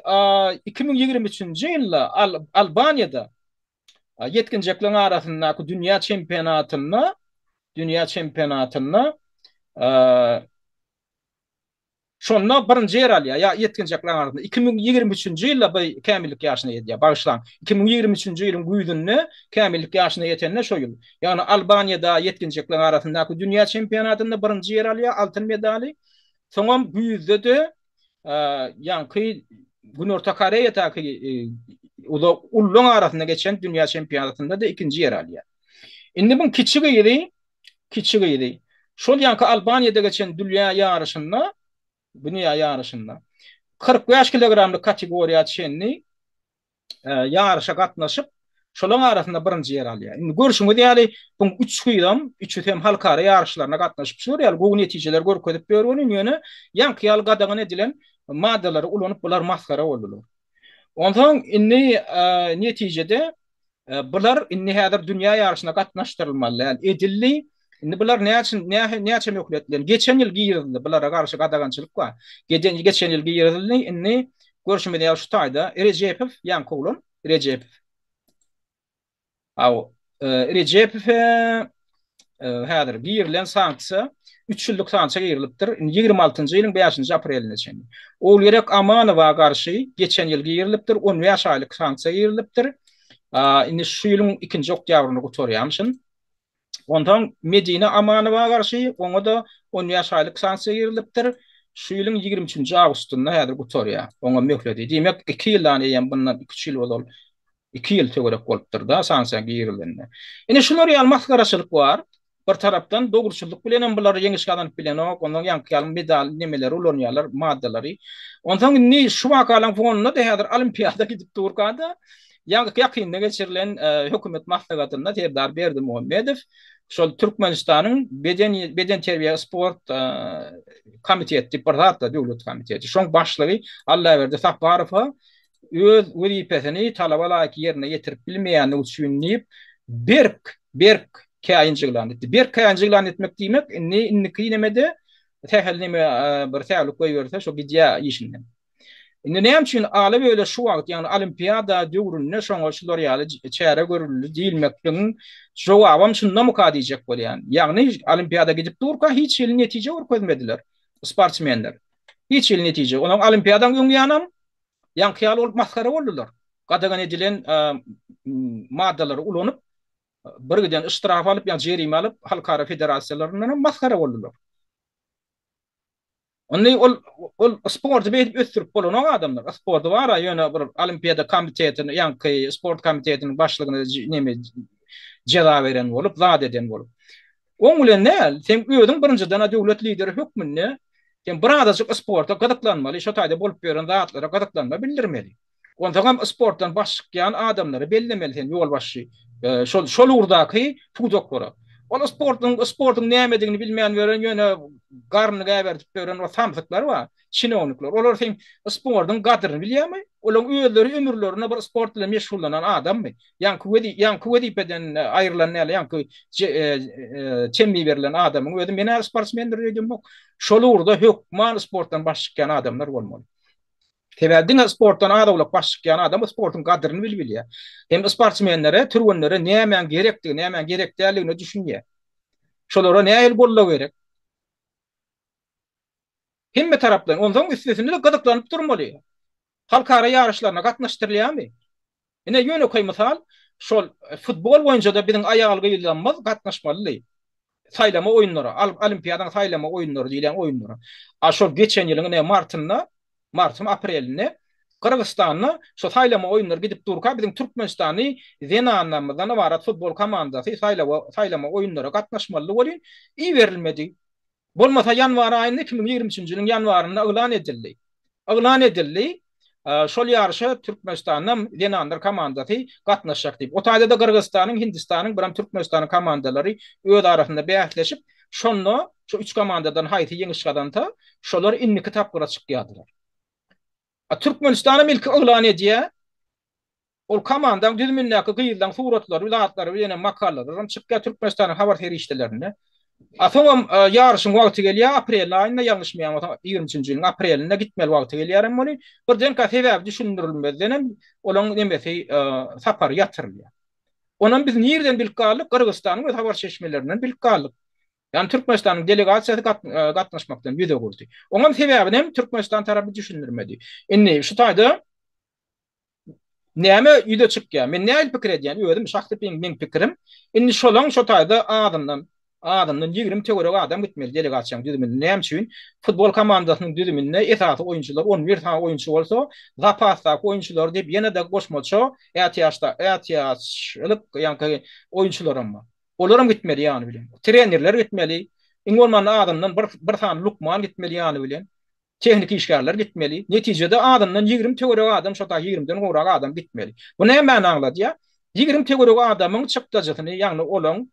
2023-nji ýylda Albaniýada 7-nji arasyndaky dünýä çempionatynda şonda 1-nji ýer alýar. Ya 7-nji arasynda 2023-nji ýylda bu kämillik ýaşyna ýetýär. Bagşlan 2023-nji ýylyň güýdünde kämillik ýaşyna ýetenne şo ýyl. Ýagny Albaniýada 7-nji arasyndaky dünýä çempionatynda 1-nji ýer alýar, altyn medali. Soňam güýzde de ýa-ni Günörtä Koreýadaky ulluň arasynda geçen dünýä çempionatynda da ikinji ýer alýar. Indi bu kiçik ýyly. Şol ýa-ni Albaniýada geçen dünýä ýarışynda 45 kilogramlyk kategoriýa çenli ýarışa gatnaşyp şolaň arasynda 1-nji ýer alýar. Indi görüşüňiz ýaly bu 3 hyýdam, 3 hem halkara ýarışlaryna gatnaşyp şur ýaly bu netijeler görkezip berýän ýöne ýanky ýaly gadagan edilen maddalary ulanyp bular maskara boldular. Ondan indi netijede bular indi häzir dünýä ýarışyna gatnaşdyrylmaly edildi. Indi bular näçe möhletler? Geçen ýyl giýrildi. Bulara garşy gadagançylyk bar. Geçen ýyl giýrildi. Indi görüşmede ýa şu taýda Recepov Ýankowlun Recepov. Recepov häzir giýrilen sanksiýa 3 ýyllyk sanksiýa giýrilipdir. 26-njy ýylyň 5-nji apreline çenli. Ol gerek Amanowa garşy geçen ýyl giýrilipdir. 10 ýaşalyk sanksiýa giýrilipdir. Indi şu ýylyň 2-nji oktýabryny gutarýamşyn. Ondan Medine Amanowa garşy oňa da 10 ýaşalyk sanksiýa girilipdir. Şu ýylyň 23-nji awgustynda häzir gutarýar. Oňa möhledi. Diýmek 2 ýyldan ýa bundan 2 ýyl bolal. 2 ýyl töwerek bolupdyr da sanksiýa girilende. Ine şular ýaly maskaraçylyk bar. Bir tarapdan dogruçylyk bilen bular ýeňişe adanyp bilen ondan ýanky ýaly medal nemeler ulanýarlar, maddalary. Ondan ni şu wakalan fonuna da häzir olimpiada gidip durganda ýakynda geçirilen hökümet maslahatynda tebdar berdi Muhammedow. Şol Türkmenistanyň beden terbiýe sport komiteti departamenty döwlet komiteti. Şoň başlygy Allah berdi Safarowa öz wezipesini talabalar ýerine ýetirip bilmeýän üçin berk käýinçilan etdi. Berk käýinçilan etmek diýmek inni nemede tähellime bir tählik goýberse şo gidýä işinden. Indi näme üçin ala böyle şu wagt ýagny olimpiada döwründe şoňa şular ýaly çäre görüldi diýilmekdiň jogabam şunda mı kadiyecek bolýan. Ýagny olimpiada gidip durka hiç ýyl netije görkezmediler sportsmenler. Hiç ýyl netije. Onuň olimpiadan ýöňýanam ýanky ýaly olup maskara boldular. Gadagan edilen maddalary ulanyp birgiden iştiraf alyp ýa jerime alyp halkara federasiýalarynyň maskara boldular. Only ol sport beýip ösdürip bolan adamlar. Sport bar ýöne bir olimpiada komitetini ýanky sport komitetiniň başlygyna neme jeda beren bolup, zat eden bolup. Oň bilen näl? Sen öýüň birinjiden döwlet lideri hökmünde sen bir adajyk sporta gadaklanmaly, şo taýda bolup beren zatlara gadaklanma bildirmeli. Ondan sportdan başlayan adamlary bellemeli sen ýol başy. Şol urdaky tudoklara. Ol sportun nämedigini bilmeýän beren ýöne garny gäbertip beren o samsyklar bar, çinownikler. Olar sen sportun gadyryny bilýärmi? Olaň öýleri ömürlerine bir sport bilen meşgullanan adammy? Ýanky wedipeden aýrylan näle ýanky çemmi berilen adamyň öýde meni sportsmendir diýdim bok. Şol urda hökman sportdan başlayan adamlar bolmaly. Tebeldin sportdan adawlak başlayan adam sportun gadyryny bilýär. Hem sportsmenlere, türwenlere näme gerekdigini, näme gerekdäligini düşünýär. Şolara näme bolla gerek? Hemme tarapdan ondan üstesinde gadaklanıp durmaly. Halkara ýarışlaryna gatnaşdyrylýarmy? Ine ýöne koý mysal, şol futbol boýunça da biziň aýaly gyýlanmaz gatnaşmaly. Saýlama oýunlary, olimpiadaň saýlama oýunlary diýilen oýunlary. Şol geçen ýylyň martynda, martym apreline Kırgızstan'ı şu saylama oyunlar gidip durka bizim Türkmenistan'ı Zenan'dan varat futbol komandası saylama oyunlara katnaşmalı bolýan iyi verilmedi. Bolmasa yanvar ayında 2023-nji ýylyň yanwarynda elan edildi. Elan edildi. Şol ýarşa Türkmenistan'dan Zenanlar komandasy gatnaşjak diýip. O taýda da Kırgızstanyň, Hindistanyň biram Türkmenistanyň komandalary öz arasynda bäsleşip, şonu şu üç komandadan haýty ýeňişgadan ta şolar inni kitaplara çykýardylar. Türkmenistan'a ilk elan edýär. Ol komandan düzmünläki gyýyldan suratlary, wilayatlary bilen makallar çykýar Türkmenistanyň habar terişdelerine. Atomam yarışın wagty gelýär, aprel aýynda ýalňyşmaýan 23-nji ýylyň aprelinde gitmeli wagty gelýär. Muny birden sebäp düşündirilmezden olaň nemesi sapar ýatyrylýar. Onan biz nirden bilip galdyk? Kırgızstanyň we habar çeşmelerinden bilip galdyk. Yani Türkmenistan'ın delegasyası katnaşmaktan yüze kurdu. Onun sebebini hem Türkmenistan tarafı düşünürmedi. Inni şu taýda näme ýüze çykýar? Men näme pikir edýän? Özüm şahsy men pikirim. Inni şolaň şu taýda adamdan 20 töwerek adam gitmeli delegasiýaň düzüminde. Näme üçin? Futbol komandasynyň düzüminde esasy oýunçylar 11 tane oýunçy bolsa, zapasda oýunçylar diýip ýene de goşmaça ätiýaçlyk ýa-ni oýunçylarym bar. Olaram gitmeli ýany bilen. Trenerler gitmeli. Ingolman adamdan bir tane Lukman gitmeli ýany bilen. Tehnik işgärler gitmeli. Netijede adamdan 20 töwerek adam, şota 20den gowrak adam gitmeli. Bu näme many anladýar? 20 töwerek adamyň çykdajatyny, ýagny olaň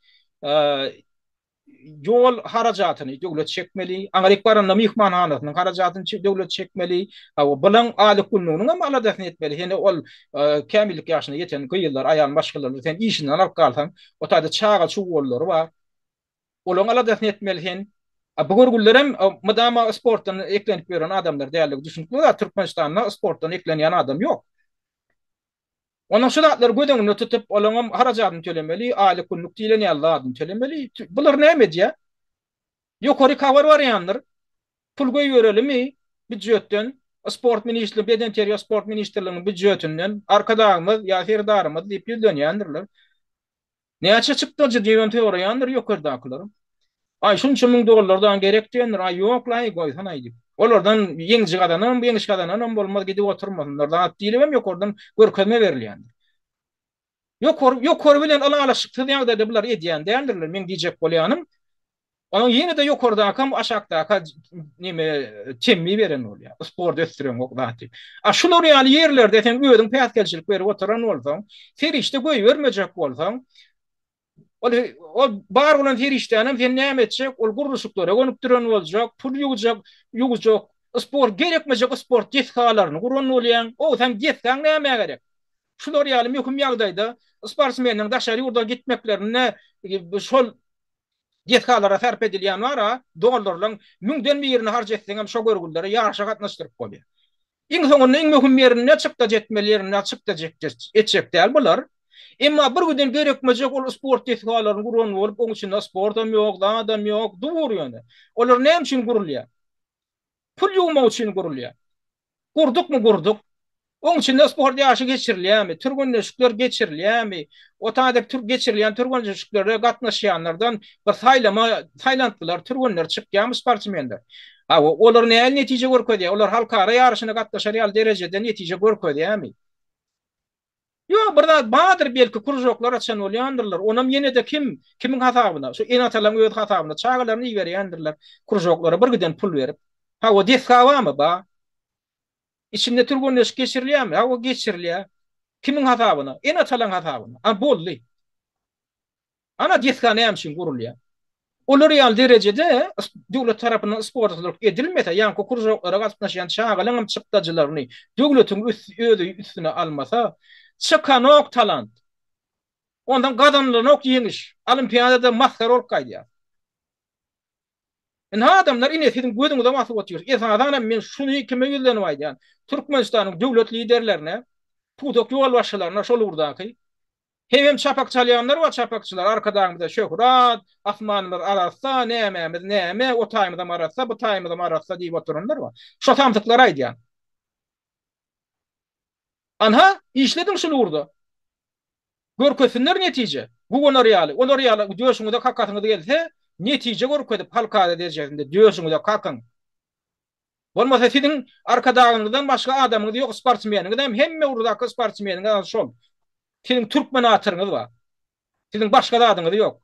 yol harajatyny döwlet çekmeli. Amerik baranda mihmanhanasynyň harajatyny döwlet çekmeli. O bilen aly kullugyny hem aladasyny etmeli. Ýene ol kämillik ýaşyna ýeten gyýyllar, aýan başgalar sen işinden alyp galsaň, o taýda çaga şu gollary bar. Olaň aladasyny etmeli. Bu görgüllerem madama sportdan eklenip beren adamlar däýerli düşünýär. Türkmenistanda sportdan eklenýän adam ýok. Onun şu zatlar gödüňünde tutup olaňam harajatyny tölemeli, aýly kunluk diýilen ýalladyny tölemeli. Bular näme edýär? Ýokary kavar barýandyr. Pul goýberelimi? Büdjetden, sport ministrligi, Bedenteri sport ministrligining büdjetinden arkadagymyz ýa herdarymyz diýip ýüzlenýändirler. Näçe çykdyjy diýen teoriýandyr ýokardaklar. Ay şunça $1000 dolardan gerek diýenler, ay ýok la goýsan aýdyp. Olardan ýeňji gadanam, ýeňiş gadanam bolmaz gidip oturmasynlar. At diýilem ýokardan görkezme berilýändir. Ýokar bilen alaşykdy ýagdaýda bular edýän däldirler. Men diýjek bolýanym. Onuň ýene de ýokardakam aşakdaka nime temmi beren bolýar. Sport ösdüren okdaty. Şular ýaly ýerlerde sen öýüň päsgelçilik berip oturan bolsaň, ferişde goýbermejek bolsaň, o bar bolan ferişdenem sen näme etjek? Ol gurruşyklara gönüp duran boljak, pul ýugujak, sport gerekmejek, sport gethalaryny guran bolýan. O sen getsäň näme gerek? Şular ýaly möhüm ýagdaýda sportsmeniň daşary ýurda gitmeklerine şol gethalara sarf edilýän wara, dollarlaryň 1000den birini harjatsaň hem şo görgüllere ýaşa gatnaşdyryp bolýar. Iň soňunda iň möhüm ýerine çykda jetmelilerine çykda etjek däl bular. Emma bir günden gerekmejek ol sport gethalaryny guran bolup, oň içinde sportam ýok, adam ýok, dur ýöne. Olar näme üçin gurulýar? Pul ýugmak üçin gurulýar. Gurdukmy gurduk. Oň içinde sport ýaşy geçirilýärmi? Türgünleşikler geçirilýärmi? O taýda Türk geçirilýän türgünleşiklere gatnaşýanlardan bir Taýlandlylar, türgünler çykýan sportmenler. Olar näme netije görkezýär? Olar halkara ýarşyna gatnaşar ýaly derejede netije görkezýärmi? Yo, burada bahadır belki kurjoklar açan olýandyrlar. Onam ýene de kimin hasabyna, şu enatalan öz hasabyna çağalaryny ýerýändirler. Kurjoklara bir giden pul berip. O deshawamy ba? İçinde türgünleşik geçirilýärmi? O geçirilýär. Kimin hasabyna? Enatalan hasabyna. Boldy. Ana desha näme üçin gurulýar? Olar ýaly derejede döwlet tarapyndan sportçylyk edilmese, ýani kurjoklara gatnaşan çağalaryň çykdajylaryny döwletiň özü üstüne almasa, çıkanok talant. Ondan gadanlanok ýeňiş. Olimpiadada mahsar olup gaýdýar. Adamlar inetin gödüňde masyp oturýar. Esadan men şuny kime ýyldanıp aýdýan. Türkmenistanyň döwlet liderlerine, putok ýol başçylaryna şol urdaky hem çapak çalýanlar we çapakçylar arkadagymyzda şöhrat, asmanlar arasda näme, o taýmyda arasda, bu taýmyda arasda diýip oturanlar bar. Şo tamtyklar aýdýan. Anha işlediň şunu urda. Görkesinler netije. Bu olar ýaly döşüňde kakatyňyz gelse netije görkezip halka derejesinde döşüňde kakan. Bolmasa sizin arkadaşınızdan başka adamınız yok, sportsmeniniz hem hemme urudaki sportsmeniniz şol. Sizin Türkmen atırınız var. Sizin başka da adınız yok.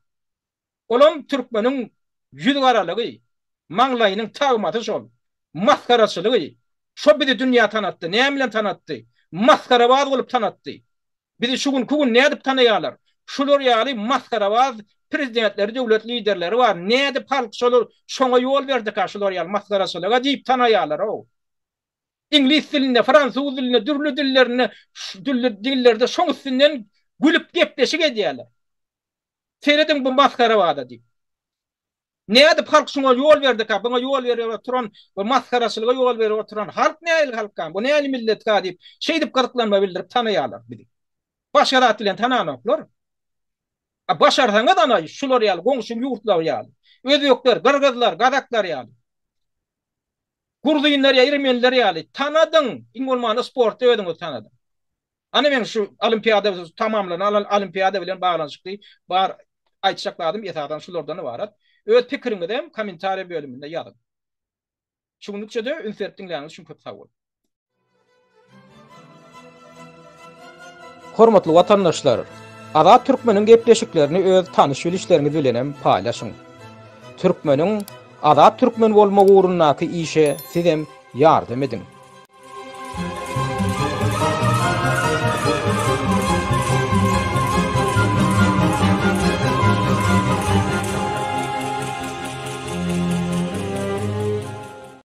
Olam Türkmenin yüz karalığı, manglayının tağmatı şol. Maskaraçılığı. Şo bizi dünya tanattı. Näme tanattı? Maskarabaz bolup tanattı. Bizi şugun kugun ne edip tanıyalar? Şular ýaly maskarabaz prezidentleri, döwlet liderleri var. Ne edip halk şolar şoňa ýol berdi ka şular ýaly maskaraçylyga diýip tanaýarlar o. İngiliz dilinde, Fransız dilinde, dürlü dillerini, dillerde şoň üstünden gülüp gepleşik edýärler. Seredin bu maskarabada diýip. Ne edip halk şoňa ýol berdi ka? Buna ýol berýär oturan, bu maskaraçylyga ýol berýär oturan halk näil halkka? Bu näil millet ka diýip, şey diýip gyryklanma bildirip tanaýarlar bizi. Başarat bilen tananoklar. Başarsaňa da naý, şular ýaly goňşum ýurtlar ýaly. Özbekler, Gırgızlar, Gazaklar ýaly. Gurduýynlar ýa Ermeniler ýaly. Tanadyň, iň bolmaganda sportda ödüňiz tanadyň. Ana men şu olimpiada tamamlanan olimpiada bilen baglanşykly bar aýtjakladym ýetadan şulardan ibarat. Öz pikiriňizi hem kommentariýa bölüminde ýazyň. Şuňlukça da ünfertdiňläňiz üçin köp sag bol. Hormatly watandaşlar, Azat Türkmeniň gepleşiklerini öz tanış bilişleriniz bilen paýlaşyň. Türkmeniň Azat Türkmen bolmagy ugrundaky işe sizem ýardym edin.